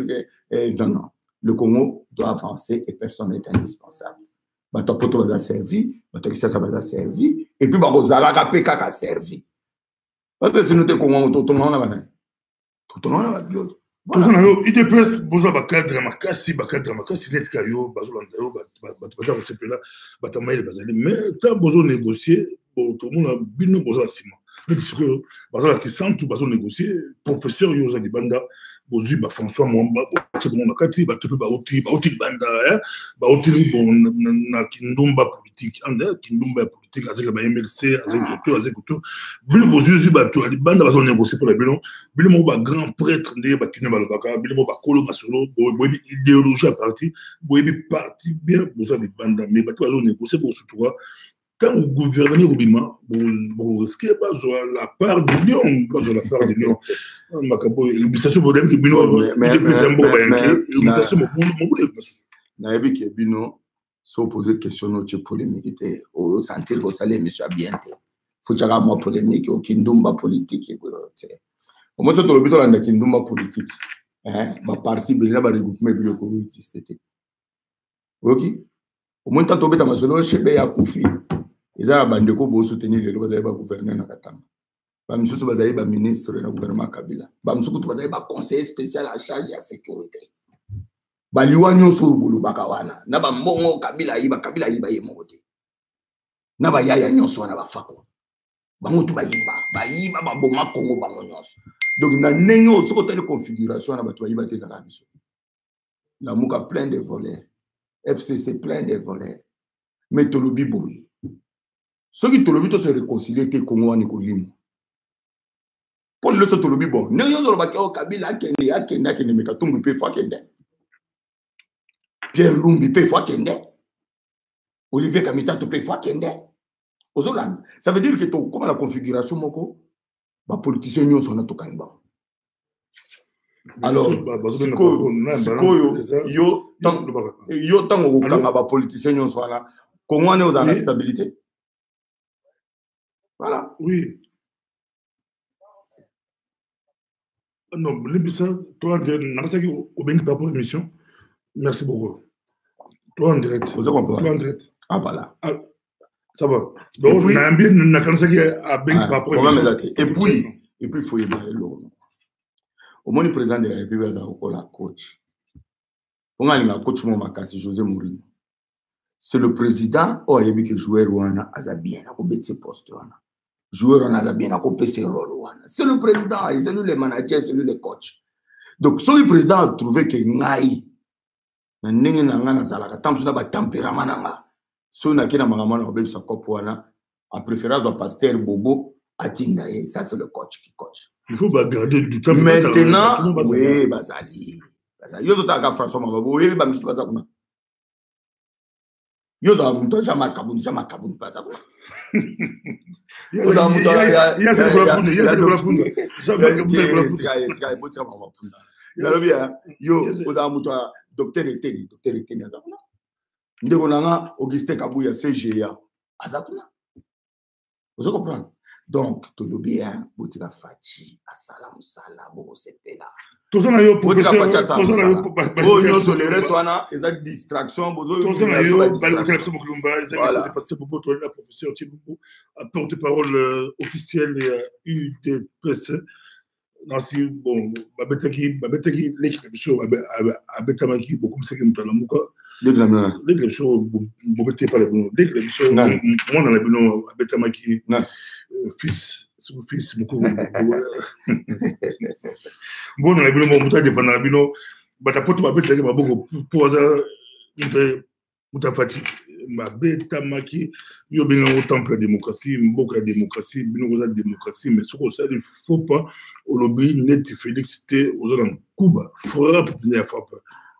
que non, le Congo doit avancer et personne n'est indispensable. Batapoto va servir, Batokisa va servir, et puis Bazalaka PK a servi. Parce que si nous te Congo, tout le monde a tout le monde a IDPS boza bakadre makasi net kayo bazolanda yo bata ko sepela bata maile bazali mais ta bozo négocier bon tout le monde bino bozo asima mais parce que bazola ki santu bazo négocier professeur yo za libanda bozu ba François Mwamba c'est bon nakati ba tupe ba oti banda ba oti bon na kindumba politique anda kindumba politique azeka ba MLC azeka to bino bozu ba to libanda bazo négocier pour la bino ba grand prêtre ndé ba kineba lobaka bino ba kolo masolo boyebi idéologie à parti boyebi parti bien bozo libanda mais ba to bazo négocier pour surtout quand vous gouvernez au Bima, vous risquez la part de Lyon, la part de Lyon. L'administration moderne qui Bino, mais Naïbi qui Bino, sans poser de questions, notre polémique, au sentir que ça l'est, monsieur bien. Faut que moi polémique, au Kindumba politique. Au moins, c'est le but de la Kindumba politique. Ma partie, il y a un regroupement qui existe. Ok? Au moins, tant que tu as ma solo, je vais à Koufi. Ils ont abandonné pour soutenir le gouvernement na Katanga. Bamisusu bazayi ba ministre na gouvernement Kabila. Bamisusu bazayi ba conseiller spécial en charge de la sécurité. Baliwa nyonso bulubaka wana. Na ba mbongo Kabila yiba ye mokote. Na ba yaya nyonso wana ba fako. Bango tu ba yiba ba boma Congo bango nyonso. Donc na nenyo soko telle configuration na ba to yiba te za biso. La muka plein de voleurs. FCC plein de voleurs. Mais tolobi boui. Ceux qui te le se réconcilier, c'est Congo et Colimo. Pour le Sotolobi, bon, nous avons Kabila, Kende, Mekatumbi, Kende. Pierre Lumbi, Kende. Olivier Kamita, Kende. Ça veut dire que comme la configuration, les politiciens sont en train de alors, yo tango kanga ba politiciens sont là. Comment on est dans la stabilité? Voilà. Oui. Non, Libissa, toi, au Bengi par rapport à l'émission, merci beaucoup. Toi en direct. Vous avez compris? Toi en direct. Ah, voilà. Ah, ça va. Donc, on a un bien, on a à Bengi par rapport à l'émission. Et puis, il faut y aller. Au moins, le président de la République a un coach. On a un coach, José Mourinho. C'est le président qui a dit que le joueur a bien à ses postes. Le joueur a bien à ses rôles. C'est le président, c'est lui le manager, c'est lui le coach. Donc, si le président a trouvé que Ngaï, na ndenge na nga na zalaka tamso na ba tempérament na nga so na kina mangama na obebisa kopo wana a préférence au pasteur Bobo atinda ye, ça c'est le coach qui coach. Il faut garder du temps. Maintenant oui bazali yo zo taka François Mababo oui ba misu baza kuna yo za muto jamais kabuni baza kuna yo za muto ya il a bien yo oza muto docteur Eteni azakuna ndeko nanga Augustin Kabuya CGA azakuna vous comprenez donc to le bien botika fachi asala musala boko sepela tozana yo professeur tozana yo yo so les restes wana eza distraction bozo tozana yo balikotelakso mokulumba eza pasteur Bobo to la professeur Tchibobo porte-parole officiel UDPS. Nansi bon babetaki l'équipe sur abetamaki beaucoup c'est que mutala muka l'équipe sur bobete pas le bon l'équipe sur moi dans la bino abetamaki fils son fils beaucoup bon dans la bino muta de pendant la bino batapoto babetaki baboko poza mutafati mabetamaki yo benga au temple de démocratie mboka ya démocratie bino koza démocratie mais ce qu'on sait il faut pas au lobby net Félix té aux autres Cuba frappe bien frappe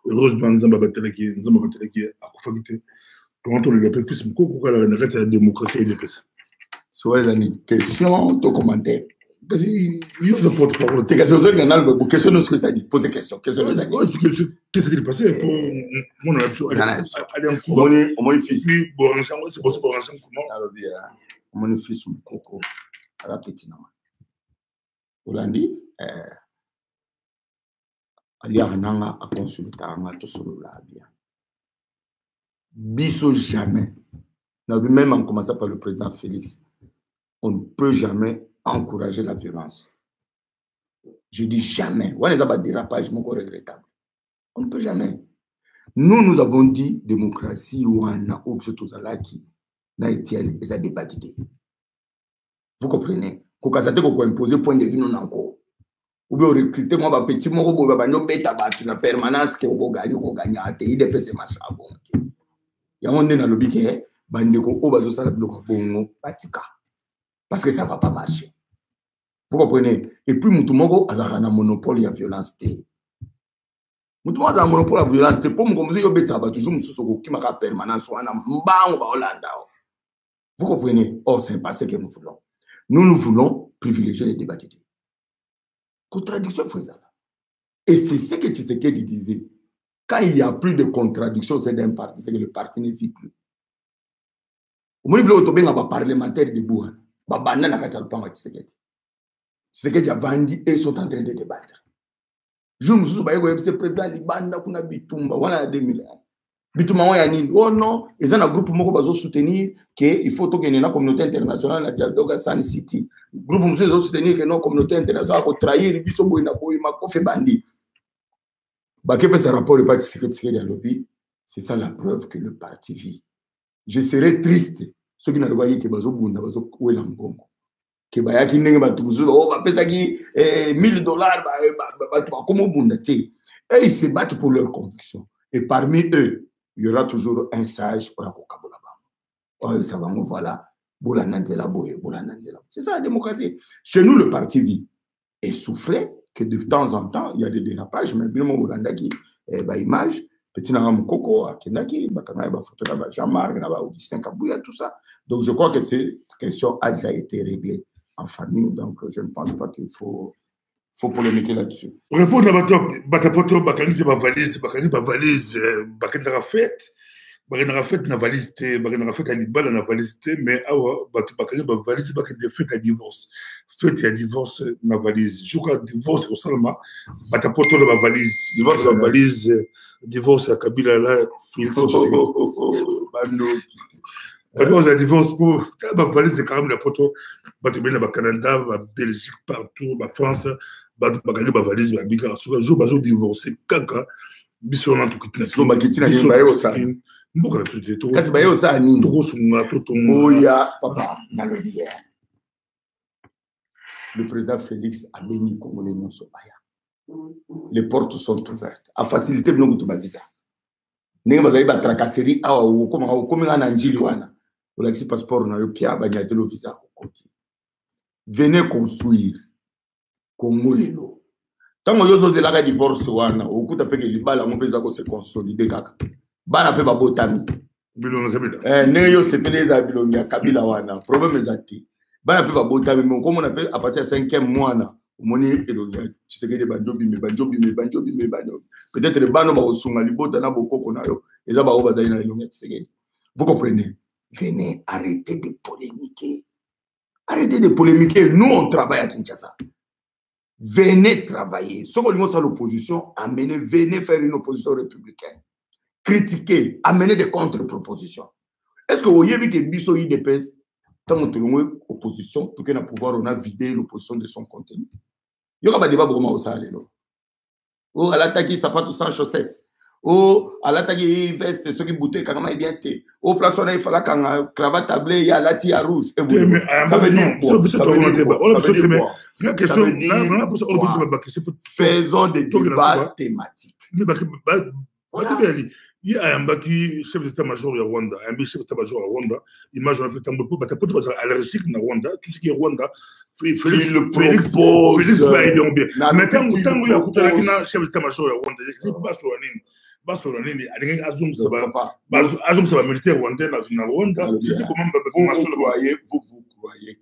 heureusement nzamba batelaki akufakite quand on l'appelle fils moko ko la nakata ya démocratie et l'EPS so une question to commentaire parce que yo se porte parole te question sur canal beaucoup question ce que ça dit poser question qu'est-ce qui s'est passé pour mon option aller en Cuba au moins fils bon ensemble c'est bon ensemble comment alors bien au moins fils moko ala petit na Olandi aliya nanga a consulter nga to solo la bien biso jamais même en commençant par le président Félix on ne peut jamais encourager la violence. Je dis jamais. On a des dérapages regrettables. On ne peut jamais. Nous avons dit démocratie ou on a objet n'a été et ça débattu. Vous comprenez? Qu'on a imposé point de vue non encore. Ou bien recruter moi petit moro ba no beta ba na permanence que on gagne à te IDP c'est marche à bon. Ya on est dans le biquet bandeko o bazo sala bloc bongo batika. Parce que ça ne va pas marcher. Vous comprenez? Et puis, Moutoumoko a un monopole de la violence. Moutoumoko a un monopole de la violence. Pour moi, comme je toujours qui m'a permanence. Vous comprenez? Or, ce n'est pas ce que nous voulons. Nous voulons privilégier les débats d'idées. Contradiction faisable. Et c'est ce que Tshisekedi disait. Quand il n'y a plus de contradiction au sein d'un parti, c'est que le parti ne vit plus. Au moins, il y a un parlementaire de Bouhan. Babana katal panga Tshisekedi a vendu et sont en train de débattre. Je me suis dit que le président Libanda kuna bitumba wana 2000. Bitumba wa nini? Oh non, ils ont un groupe moko bazo soutenir que il faut que la communauté internationale na dialogue Sun City. Groupe moko bazo soutenir que la communauté internationale ko trahir biso boina boima ko fe bandi. Ba ke ce rapport est pas Tshisekedi à lobby, c'est ça la preuve que le parti vit. Je serais triste ceux qui n'ont pas vu que bazo bunda bazo ouela mbongo que bayaki ndenge batu muzuba oh bapesaki $1000 batu comme bunda te et ils se battent pour leurs convictions et parmi eux il y aura toujours un sage pour la kokabola ba ça va voilà bola nanzela boye bola nanzela c'est ça la démocratie chez nous le parti vit et souffrait que de temps en temps il y a des dérapages mais bien mon Rwanda qui ba image petit nanga mukoko akendaki bakanga ba photo na ba Jean-Marc na ba Augustin Kabuya tout ça donc je crois que cette question a déjà été réglée en famille donc je ne pense pas qu'il faut polémiquer là-dessus. Répondre à batapoto bakangi ba valise bakendaka fête na valise te bakendaka fête à libala na valise te mais awa bakangi ba valise bakende fête à divorce fête à divorce na valise je crois divorce au Salma batapoto ba valise divorce à Kabila là Félix bando parce que divorce pour la valise c'est quand même la poto au Canada au Belgique partout en France bakali ba valise ba bika suka jour bazo divorcer kaka biso na tukitna so makitina ni bayo sa mboka la tuté to kasi bayo sa ni to sunga to to oya papa na le hier le président Félix a béni Congolais non sobaya les portes sont ouvertes a facilité bino kutuba visa ninga bazali ba tracasserie awa ukoma na njili wana olakisi passeport na yo pia ba nyatelo visa kokoti venez construire Congo lelo tango yo zozelaka divorce wana okuta peke libala mo peza ko se consolider kaka bana pe babotami bilonga kabila ne yo sepeleza bilonga kabila wana problème ezati bana pe babotami mais comme on appelle à partir de 5e mois na omoni elonga Tshisekedi banjobi peut-être bano ba osunga libota na bokoko na yo eza ba oba zaina elonga Tshisekedi. Vous comprenez? Venez arrêter de polémiquer. Arrêtez de polémiquer. Nous, on travaille à Kinshasa. Venez travailler. Ce qu'on dit à l'opposition, amenez, venez faire une opposition républicaine. Critiquer, amener des contre-propositions. Est-ce que vous voyez que Bisso IDPS, tant que nous opposition, tout qu'on a pouvoir, on a vidé l'opposition de son contenu. Il y aura pas de débat pour moi au salaire. Oh, à l'attaque, ça pas tout sans chaussettes. Oh, à l'attaque, veste, ceux qui bouteillent, quand même, bien té. Au plafond, il fallait qu'un cravate tablé, il y a la tia rouge. Ça veut dire quoi? Ça veut dire faisons des débats thématiques. Voilà. Il y a un baki chef d'état-major de Rwanda, un chef d'état-major à Rwanda, image un peu allergique à Rwanda, tout ce qui est Rwanda, Félix va aider bien. Mais tant que il y a un chef d'état-major à Rwanda, c'est pas sur la ligne. Basolani, Azum Saba militaire rwandais na Rwanda. Vous croyez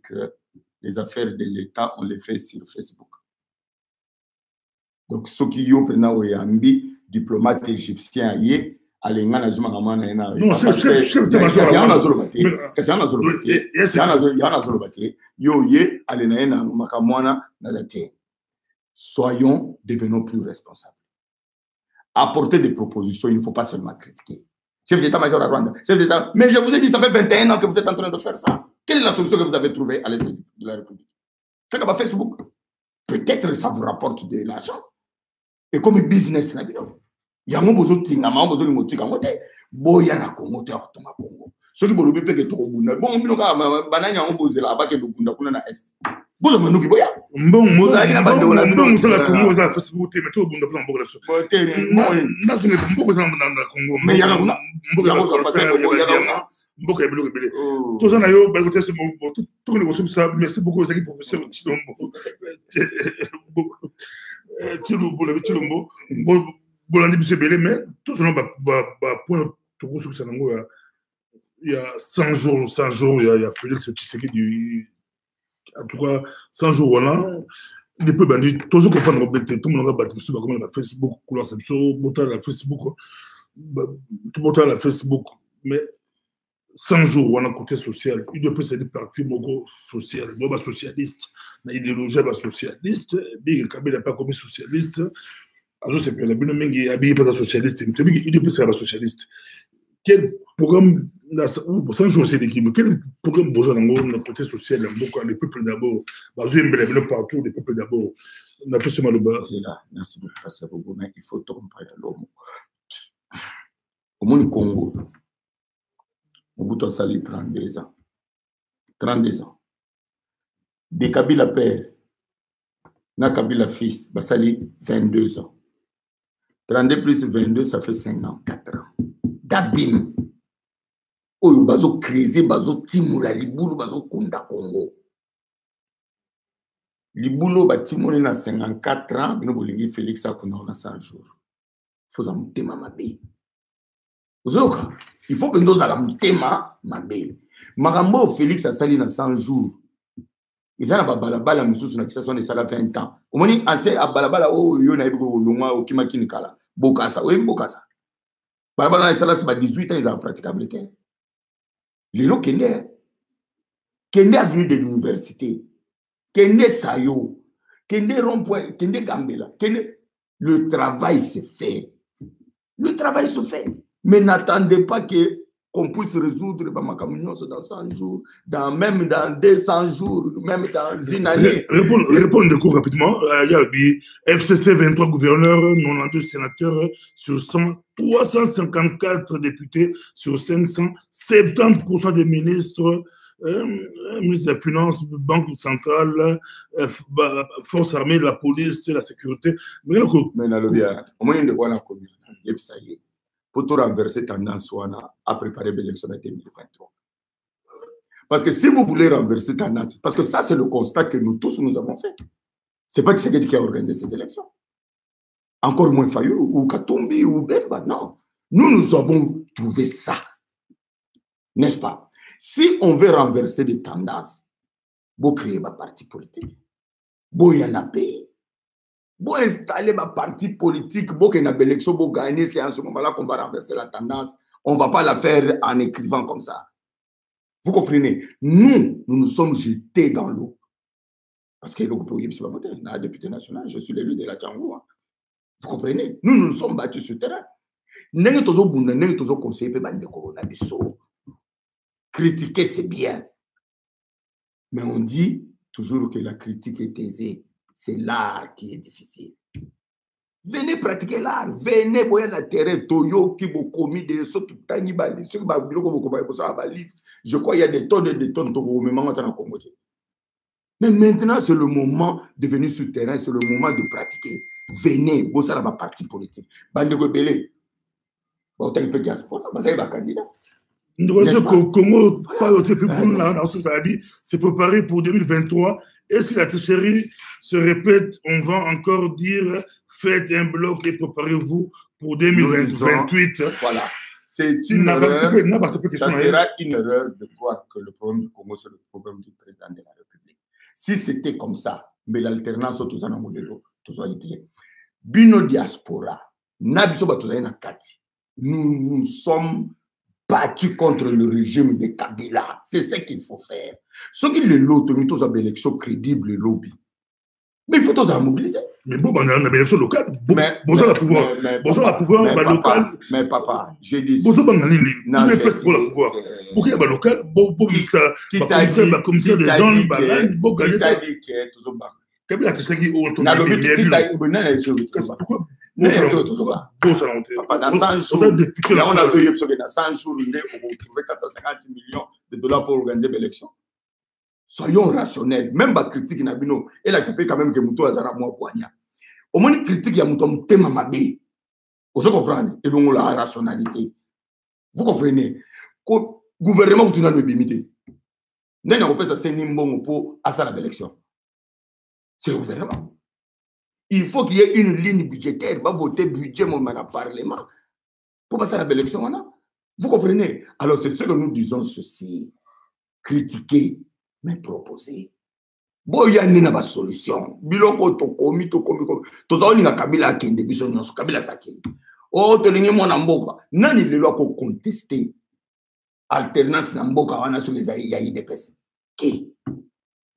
que les affaires de l'État, on les fait sur Facebook. Donc, ceux qui ont pris Oyambi, diplomate égyptien, alenga na zuma kama na ina non chef d'état-major yo ye alena ina makamwana na late. Soyons, devenons plus responsables. Apporter des propositions, il ne faut pas seulement critiquer. Chef d'état-major à Rwanda, chef d'État, mais je vous ai dit, ça fait 21 ans que vous êtes en train de faire ça. Quelle est la solution que vous avez trouvée à l'est de la République? Facebook, peut-être ça vous rapporte de l'argent. Et comme business, il y a un besoin de Congo. Ceux qui veulent que tout le monde, bon, nous avons besoin de la Est. Vous avez nous qui boya. Bon, moi, la Congo, ça fait beaucoup de temps, mais tout le monde a besoin mais il y a merci beaucoup, professeur Chilombo. Bolandi monsieur Belé, mais tout ce nom point il y a 100 jours, il y a Félix Tshisekedi en tout cas 100 jours voilà des peu bandits tous ceux comprendre tout le monde a battu sur comme la Facebook couleur c'est sur la Facebook tout la Facebook mais 100 jours voilà côté social il doit c'est des partis mogo social moi socialiste na idéologie socialiste big Kabila pas comme socialiste alors c'est la bonne mengi habillé pas socialiste il doit c'est socialiste. Quel programme, sans jouer ces équipes, quel programme besoin d'un côté social, les peuples d'abord, partout, les peuples d'abord, on a plus ce mal au bas. C'est là, merci beaucoup, mais il faut tromper l'homme. Au monde Congo, au bout de Sali, 32 ans. 32 ans. Des Kabila père, na Kabila fils, Basali, 22 ans. 32 plus 22, ça fait 54 ans. Dabim. Oyo bazo kreze, bazo timula libulu, bazo kunda Congo. Libulu ba timone na 54 ans, bino bolingi Félix akuna na 100 jours. Faut ça mutema mabe. Ozoka, il faut que nous ala mutema mabe. Marambo Félix asali na 100 jours. Izana ba balabala mususu na kisa sonde sala 20 ans. Omoni ase abalabala oyo na ibiko longwa okima kinikala. Bokasa, oui bokasa. Balabala na sala ba 18 ans ils ont praticable. Lelo Kende a venu de l'université. Kende Sayo. Kende Rond-Point. Kende Gambela. Le travail se fait. Le travail se fait. Mais n'attendez pas que qu'on puisse résoudre dans 100 jours, même dans 200 jours, même dans une année. Répondre de cours rapidement. Il y a dit FCC 23 gouverneurs, 92 sénateurs sur 100, 354 députés sur 500, 70% des ministres, ministre des Finances, Banque centrale, Force armée, la police, la sécurité. Mais au moins de quoi la commune, ça y est. Pour tout renverser tendance, on a préparé l'élection de 2023. Parce que si vous voulez renverser tendance, parce que ça, c'est le constat que nous tous, nous avons fait. Ce n'est pas Tshisekedi qui a organisé ces élections. Encore moins Fayou, ou Katumbi, ou Bemba, non. Nous avons trouvé ça. N'est-ce pas? Si on veut renverser des tendances, vous créez un parti politique. Vous y en a pays. Vous installez un parti politique, vous avez une élection, vous gagnez, c'est en ce moment-là qu'on va renverser la tendance. On ne va pas la faire en écrivant comme ça. Vous comprenez? Nous sommes jetés dans l'eau. Parce que le député national, je suis l'élu de la Tchangou. Hein. Vous comprenez? Nous nous sommes battus sur le terrain. Critiquer, c'est bien. Mais on dit toujours que la critique est aisée. C'est l'art qui est difficile. Venez pratiquer l'art. Venez boire la terre. Toyo qui vous commis des sauts. Je crois qu'il y a des tonnes et des tonnes de. Mais maintenant, c'est le moment de venir sur le terrain. C'est le moment de pratiquer. Venez. Vous savez, la partie politique. Bande de Belé. Vous avez un peu de diaspora. Vous avez un candidat. Congo, c'est préparé pour 2023. Et si la tricherie se répète, on va encore dire faites un bloc et préparez-vous pour 2028. Voilà. C'est une erreur. Ça sera une erreur de croire que le problème du Congo, c'est le problème du président de la République. Si c'était comme ça, mais l'alternance, tout ça, tout été. Bino diaspora, nous nous sommes battu contre le régime de Kabila. C'est ce qu'il faut faire. Ce qu'il est l'autre, nous avons une élection crédible, lobby. Mais il faut tous en mobiliser. Mais bon, on a une élection locale. Bon, ça la pouvoir. Bon, ça la pouvoir, local. Mais papa, j'ai dit. Bon, ça va aller. Non, mais presque pour la pouvoir. Pour qu'il y ait un local, bon, ça, comme ça, des zones, bon, gagner. Qui t'a dit qu'il y a toujours bas. Kabila, tu sais qui ont tourné les pourquoi? Bon, ça dans 100 jours, on a vu que dans 100 jours, on va trouver 450 millions de dollars pour organiser l'élection. Soyons rationnels. Même la critique, elle a accepté quand même que Moutou Azara moi poignard. Au moins, une critique, il y a Moutou Tema Mabé. Vous comprenez? Et donc, la rationalité. Vous comprenez? Le gouvernement, vous avez limité. Nous avons fait ça, c'est Nimbon pour à l'élection. C'est le gouvernement. Il faut qu'il y ait une ligne budgétaire. Va voter budget dans le Parlement pour passer à l'élection. Vous comprenez? Alors, c'est ce que nous disons ceci. Critiquer, mais proposer. Bon, il y a une solution. Biloko to komi. Toza olinga Kabila kende biso nyonso Kabila saki. Oh, to lingi mona mboka. Nani lelo ko contester alternance na mboka wana sur les IDPS. Qui?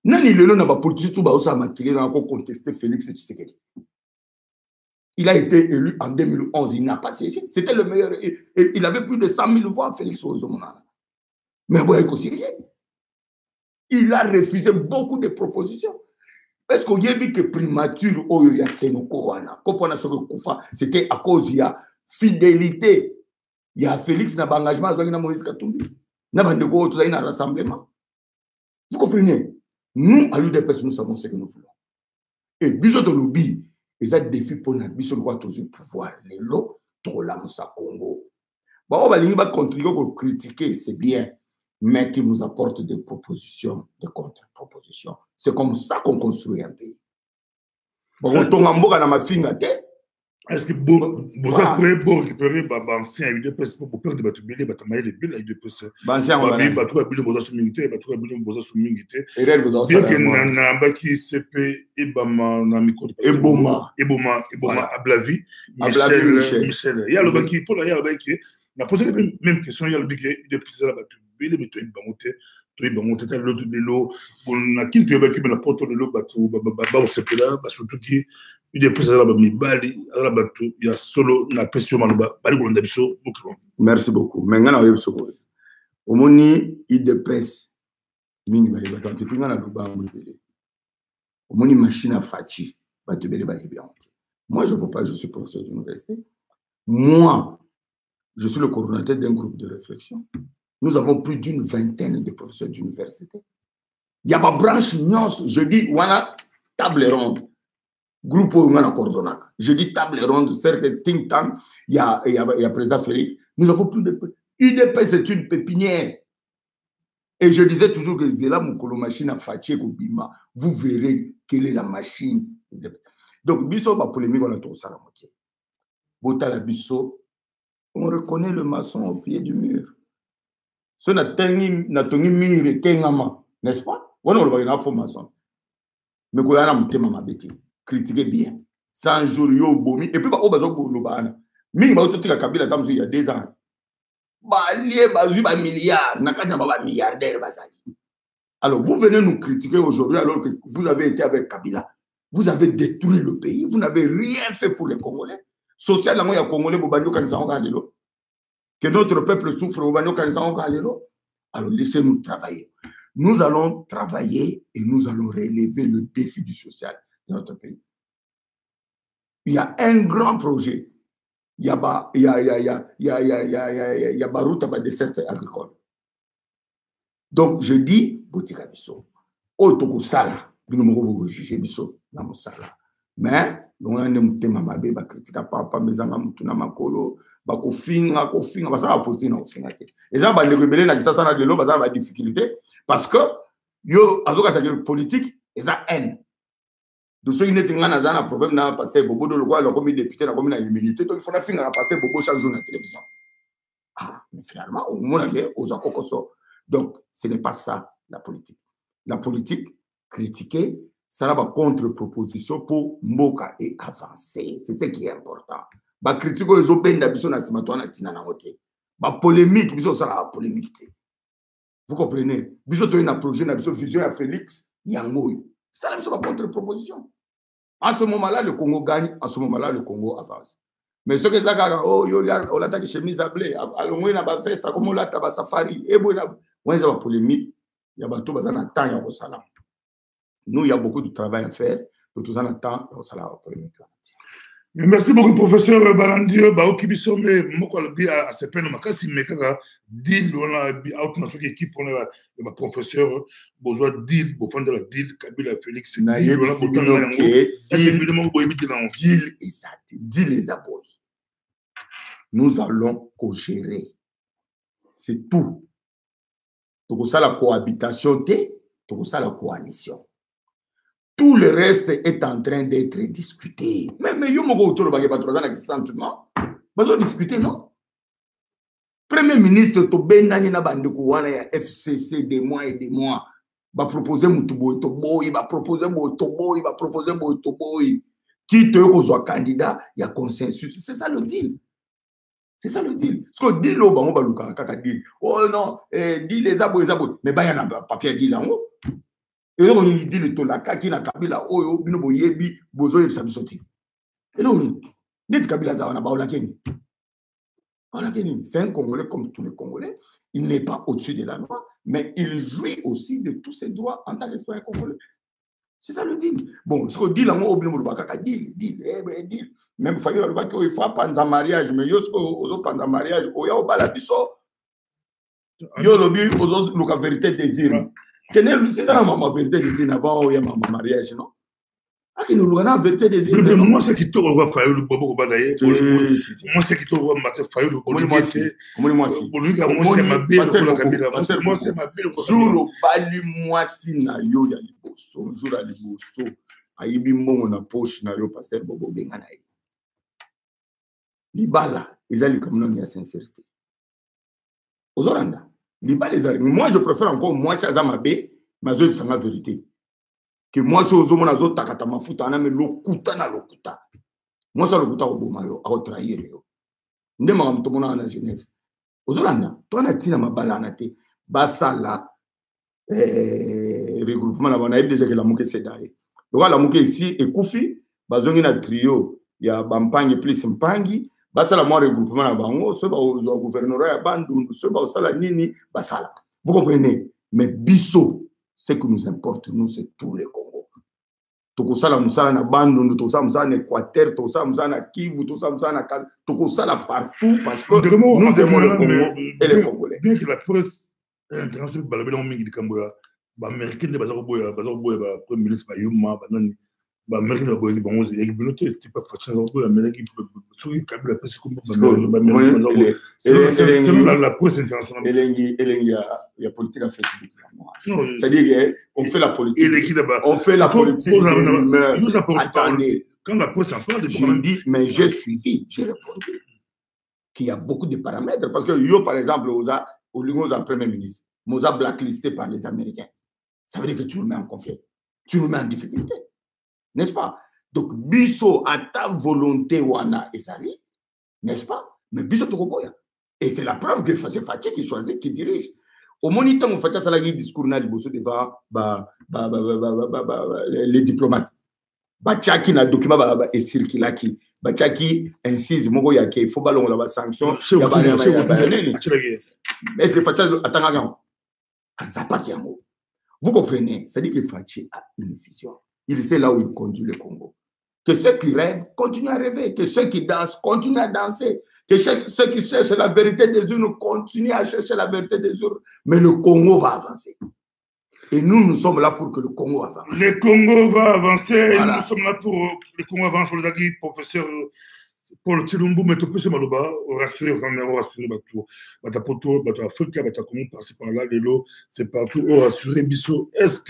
Nani lelo na ba politique tout ba osa makile na ko contester Félix Tshisekedi. Il a été élu en 2011, il n'a pas siégé. C'était le meilleur. Il avait plus de 100 000 voix, Félix Ozomona. Mais bon, il a siégé. Il a refusé beaucoup de propositions. Est-ce qu'il y a dit que primature, c'était à cause de la fidélité. Il y a Félix n'a pas engagement avec Moïse Katumbi. N'a pas de rassemblement. Vous comprenez? Nous, à l'UDPS, nous savons ce que nous voulons. Et bisous de lobby, ils ont des défis pour nous, bisous de toujours pouvoir. Les lots, trop la Moussa Congo. Bon, on va contribuer pour critiquer, c'est bien. Mais qui nous apporte des propositions, des contre-propositions. C'est comme ça qu'on construit un pays. Bon, on tombe en bas dans ma fille. Est-ce que vous avez pour récupérer l'ancien UDPS pour perdre des bâtiments, des bâtiments, des bulles, UDPS? L'ancien, on va dire. Bien que Nambaki, CP, Ebama, Namiko, Eboma, Ablavi, Michel. Il y a le Baki, Paul, il y a le Baki. On a posé la même question, il y a le Baki, UDPS, la Baki. Mais tu es bangoté, l'autre de l'eau, on a quitté la porte de l'eau, surtout qui UDPS à la Bali, à la Batou, il y a solo la pression. Merci beaucoup. Omoni IDPS. Mingi ba yeba quand tu pinga na lubango bele. Omoni machine à fachi ba te bele ba yeba. Moi je ne veux pas, je suis professeur d'université. Moi je suis le coordonnateur d'un groupe de réflexion. Nous avons plus d'une vingtaine de professeurs d'université. Il y a ma branche nuance, je dis voilà table ronde. Groupe où on a coordonné. Je dis table ronde, cercle, think tank, il y a président Félix. Nous avons plus de... UDP, c'est une pépinière. Et je disais toujours que Zéla Moukolo machine à Fatih Kobima, vous verrez quelle est la machine. Donc, Bisso, la polémique, on a tout ça à la moitié. Botala Bisso, on reconnaît le maçon au pied du mur. Ce n'a tongi mire kengama, n'est-ce pas? On a le faux maçon. Mais quand on a un thème à bêtise. Critiquer bien. 100 jours, yo bomi. Et puis, on va dire, il y a 2 ans. Alors, vous venez nous critiquer aujourd'hui alors que vous avez été avec Kabila. Vous avez détruit le pays. Vous n'avez rien fait pour les Congolais. Social, il y a Congolais, que notre peuple souffre. Alors, laissez-nous travailler. Nous allons travailler et nous allons relever le défi du social de notre pays. Il y a un grand projet. Il y a route à dessert agricole. Donc, je dis, Botika Bisso, Otoko Sala, nous ne juger Bisso, dans Sala. Mais, nous avons un mamabe, ba critique papa, mes amis, tout na makolo, ba kofinga, ba ça va porter na kofinga. Et ça, ba les rebelles na ça na de l'eau, ba ça va difficulté, parce que, yo, azoka sa politique, et ça haine. De ceux qui n'ont pas un problème, n'a passé Bobo de Logo, alors comme il député, comme il a immunité, donc il faut la finir à passer Bobo chaque jour à la télévision. Ah, mais finalement, au moins, aux Akokoso. Donc, ce n'est pas ça, la politique. La politique, critiquer, ça va contre-proposition pour Moka et avancer. C'est ce qui est important. Bah, critiquer les autres, bah, polémique, ça la polémique. Vous comprenez? Biso to un projet, na biso vision à Félix Yangoy. C'est la contre-proposition. En ce moment-là, le Congo gagne. En ce moment-là, le Congo avance. Mais ce que ça gagne, oh, on l'attaque chemise à blé. Alors, on a une fête, comme on l'attaque à safari. Et bon, on a une polémique. Il y a tout le temps, il y a salam. Nous, il y a beaucoup de travail à faire. Tout ça, on temps, il y a polémique. Merci beaucoup, professeur Balandio. Baoki Bissome, Mokolobi à ce peine, Makasi Mekaka, deal, on a out dans cette équipe, on a un professeur, besoin de deal, besoin de la deal, Kabila Félix, deal, on a besoin de deal, exact, deal les abois. Nous allons co-gérer. C'est tout. Tout ça, la cohabitation, tout ça, la coalition. Tout le reste est en train d'être discuté. Mais il y a un discuter, non? Premier ministre, FCC des mois et des mois, va proposer Mutuboy, va proposer Motoboy, va proposer Motoboy. Qui te candidat, il y a consensus. C'est ça le deal. C'est ça le deal. Ce que deal, on va dire, oh non, deal les abos. Mais il y a un papier deal en haut. Et là, on dit le tolaka qui n'a Kabila, oh, bino yebi, bozo yeb sabisoti. Et là, on dit Kabila Zawana, c'est un Congolais comme tous les Congolais. Il n'est pas au-dessus de la loi, mais il jouit aussi de tous ses droits en tant que citoyen congolais. C'est ça le deal. Bon, ce qu'on dit là, on dit, deal. Même il faut pas un mariage, mais il y a un mariage, il y a un balabiso. Il y a la vérité désir. C'est ça ma vérité désir avant il y a ma mariage, non? Ah, qui nous la vérité désir. Moi, c'est qui te revoit Fayou le Bobo Badaye. Moi, c'est qui te revoit Maté Fayou le Bobo. Moi, c'est ma belle. Moi, c'est ma belle. Jour au bali, moi, si na yo ya liboso. Jour à liboso. Aïbi mon na poche na yo pasteur Bobo Benganaï. Libala, ils allaient comme non, il y a sincérité. Aux Oranda. Moi, je préfère encore, moi, c'est Azamabé, mais je dis la vérité. Que moi, si aux hommes, aux autres, takata mafuta, on a mis l'okuta na l'okuta. Moi, ça l'okuta au Bomayo, à trahir. Ndé ma mtomona en Genève. Aux Oranda, toi, on a tina ma balanate, basala, regroupement, on a déjà que la mouke s'est d'ailleurs. Donc, la mouke ici, et Koufi, bazongi na trio, il y a Bampangi plus Mpangi, basala moi regroupement na bango ceux au gouvernorat ya Bandundu ceux au sala nini basala. Vous comprenez? Mais biso, ce qui nous importe nous c'est tout le Congo. Tokosala musala na Bandundu, tokosala musala na Équateur, tokosala musala na Kivu, tokosala musala na Kaza, tokosala partout parce que nous aimons le Congo et les Congolais. Bien que la presse internationale balabela mingi dikamboya ba américain de bazako boya ba premier ministre ba Yuma ba nani ba américain ba boya ba onze et binoto c'est pas facile ko américain sur kabila presse comme ba américain c'est la presse internationale elengi ya politique à Facebook. C'est-à-dire qu'on fait la politique. On fait la politique. Attendez. Quand la presse en parle, je dis, mais j'ai suivi, j'ai répondu qu'il y a beaucoup de paramètres. Parce que yo, par exemple, au Premier ministre, Moza blacklisté par les Américains. Ça veut dire que tu nous mets en conflit. Tu nous mets en difficulté. N'est-ce pas? Donc, biso à ta volonté, wana ezali, n'est-ce pas? Mais biso tokoboya. Et c'est la preuve que c'est Fatih qui choisit, qui dirige. Au moniteur, on fait ça, le discours devant les diplomates. Bachaki na document et circulaki. Bachaki insiste, mogo yake, il faut ballon la sanction. Est-ce que Fatih attend vous comprenez? C'est-à-dire que Fatih a une vision. Il sait là où il conduit le Congo. Que ceux qui rêvent continuent à rêver. Que ceux qui dansent continuent à danser. Que ceux qui cherchent la vérité des urnes continuent à chercher la vérité des urnes. Mais le Congo va avancer. Et nous sommes là pour que le Congo avance. Le Congo va avancer. Voilà. Nous sommes là pour le Congo avance. Pour le professeur Paul Tshilombo, mais tout plus Maloba, rassurer quand même, rassurer tout. Bata Poto, Bata Afrika, Bata Congo, par-ci par-là, Lelo, c'est partout. Rassurer Bissot. Est-ce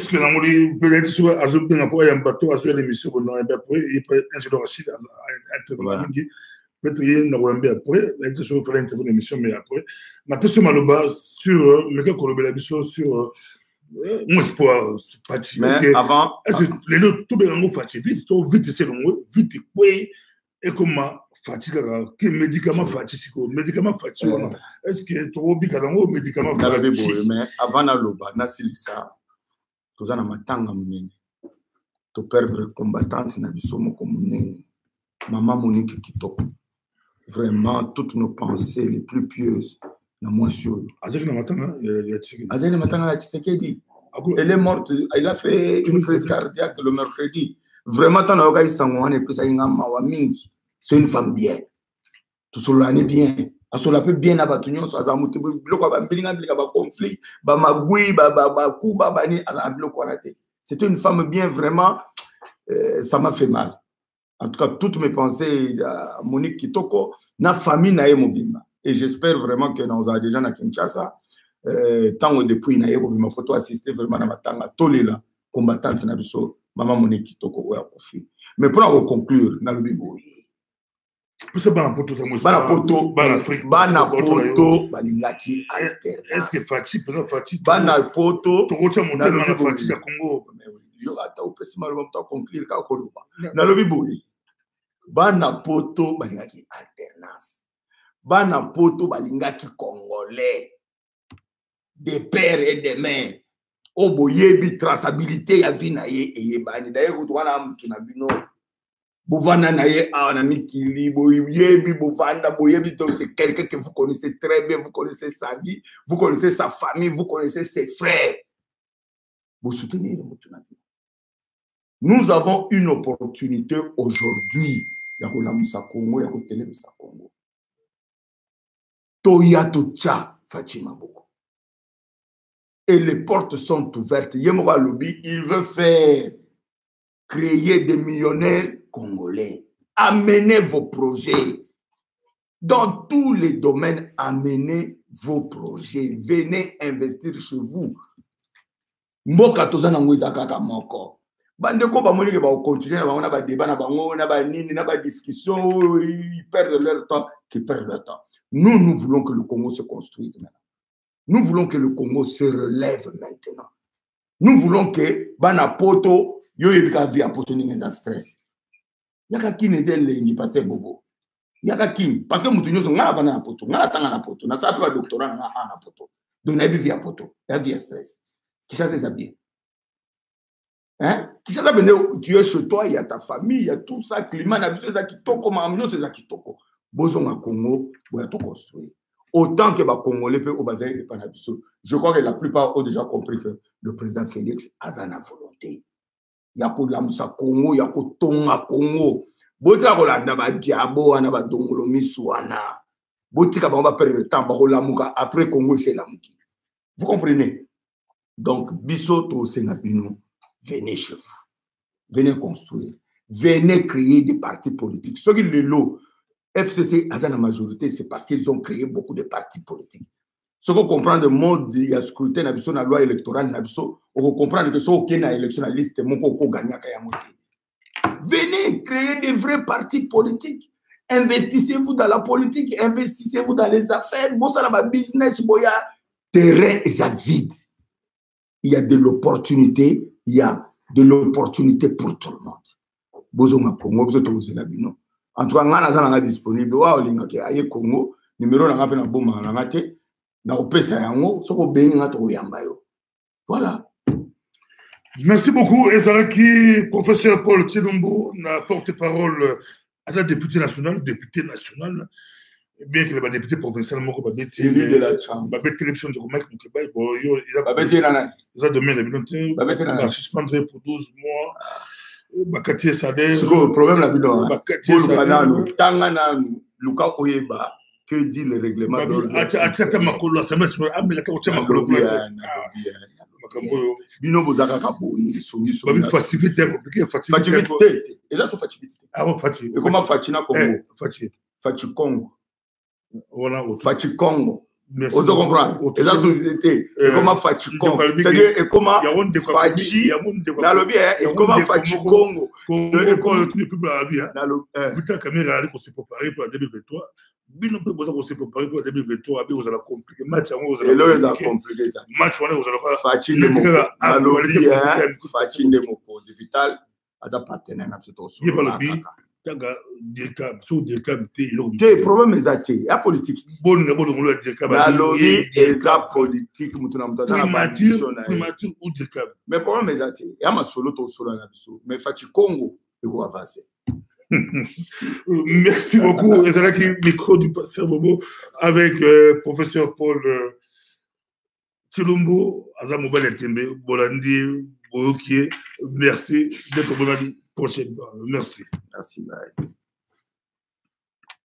que dans mon livre, peut-être sur Azobin, après, il y a un bateau, assurer l'émission, après, il peut ingénieur Rachid, intervenir. Peut-être qu'il y a un Rwanda après, il y a une émission, mais après. On a pu se Maloba sur le cas qu'on a sur mon espoir, Fatih. Mais avant. Est-ce que les autres, tout le monde Fatih, vite, c'est long, vite, oui, et comment Fatih, quel médicament Fatih, médicament Fatih, est-ce que tu as oublié que médicament Fatih? Mais avant Naloba, Nasilisa, tu as un matanga munene, tu perdre combattante na bisomo comme munene, maman Monique Kitoko. Vraiment, toutes nos pensées les plus pieuses, na moi sur. Azali Matanga, Tshisekedi. Elle est morte, elle a fait une crise cardiaque le mercredi. Vraiment, c'est une femme bien. Tout cela est bien. Elle peut bien abattre, c'est une femme bien, vraiment, ça m'a fait mal. En tout cas, toutes mes pensées à Monique Kitoko, na famille na mobimba. Et j'espère vraiment que nous avons déjà na Kinshasa, tant depuis na mobimba, faut assister vraiment à matanga tolela combattante na biso, maman Monique Kitoko oya kofi. Mais pour conclure, na lobibo. C'est bana poto balingaki alter. Est-ce que Fatih bana poto tokocha monter na Fatih ya Congo? Yo ata opesi malo mta conclure ka koluba. Na lobibo. Bana poto balingaki alternance. Bana poto balingaki congolais. Des pères et des mères. Oboyebi traçabilité ya vie na ye eyebani. D'ailleurs kutwana mtu na bino. Bovana na ye ana mikili boyebi bovanda boyebi c'est quelqu'un que vous connaissez très bien, vous connaissez sa vie, vous connaissez sa famille, vous connaissez ses frères. Vous soutenez le mtu na bino. Nous avons une opportunité aujourd'hui. Et les portes sont ouvertes. Yemora Lobi, il veut faire créer des millionnaires congolais. Amenez vos projets. Dans tous les domaines, amenez vos projets. Venez investir chez vous. Mboka tozana ngweza kaka moko. Bandeko ba moni ke ba continuer na ba débat na bango na ba nini na ba discussion, ils perdent leur temps, qui perdent leur temps. Nous voulons que le Congo se construise maintenant. Nous voulons que le Congo se relève maintenant. Nous voulons que bana poto yo yebika via poto ni za stress. Yaka kine zelengi pasteur Bobo. Yaka kine parce que mutu nyoso ngala bana na poto, ngala tanga na poto, na sa pe ba doctorat na na poto. Donc na bi via poto, ya via stress. Qui ça c'est ça bien. Hein? Tu es chez toi, il y a ta famille, il y a tout ça, climat, c'est ça qui toque, c'est ça qui toque. Bozonga Congo, il y a tout construit. Autant que les Congolais peuvent baser les Panabiso. Je crois que la plupart ont déjà compris que le président Félix a sa volonté. Il y a pour la Moussa Congo, il y a pour Tonga Congo. Botika Rolanda ba diabo ana ba dongolo miswana. Botika ba perdre le temps ba Rolamuka après Congo c'est la muki. Vous comprenez? Donc biso to senabino, venez chez vous. Venez construire. Venez créer des partis politiques. Ceux qui le lot FCC a la majorité, c'est parce qu'ils ont créé beaucoup de partis politiques. Ce qu'on comprend le mode de la scrutin, la loi électorale, on comprend que ce qui est dans l'élection, la liste, mon coco gagne. Venez créer des vrais partis politiques. Investissez-vous dans la politique, investissez-vous dans les affaires. Bon, ça va business, boya. Terrain est vide. Il y a de l'opportunité, il y a de l'opportunité pour tout le monde. Bozonga Congo, vous êtes là, en tout cas, on est disponible. Aïe Congo, numéro na ngapena bomba na ngate, na opesa yango, soko benga to yamba yo. Voilà. Merci beaucoup, Ezalaki, professeur Paul Tshilombo, porte-parole à la député national, bien que le député provincial, élu de la Chambre. Élection de Romain Moukeba, ils ont donné la minute, ils suspendre pour 12 mois. Bakati Sadé. Le problème là, Luka Oyeba, que dit le règlement d'ordre? Bino bozaka kaboyi songi songi. Facilité. Déjà sur facilité. Ah bon, facile. Et comment Fatina Congo? Facile. Fachi Congo. Voilà. Fachi Congo. Merci. Vous comprenez? Déjà société. Et comment Fachi Congo? C'est-à-dire et comment Fachi dans le bien et comment Fachi Congo? Et comment tous les peuples arabiens. Dans le. Vu que la caméra allait qu'on s'est préparé pour la 2023. Bino peut besoin qu'on s'est préparé pour la 2023. Vous allez compliquer. Match en haut. Et là ils ont compliqué ça. Match en haut. Vous allez Fachi Nemo. Dans le bien. Fachi Nemo. Vital. À sa partenaire absolument. Il y a pas le bi. Des problèmes exactés. La politique. La lobby est la politique. Mais problème exacté. Il y a ma solo to solo na biso. Mais Fachi Congo, il faut avancer. Merci beaucoup. Et c'est là qui micro du pasteur Bobo avec professeur Paul Tshilombo, Azam Mobile Tembe, Bolandi, Boyokie. Merci d'être venu prochaine. Merci. Merci. Bye.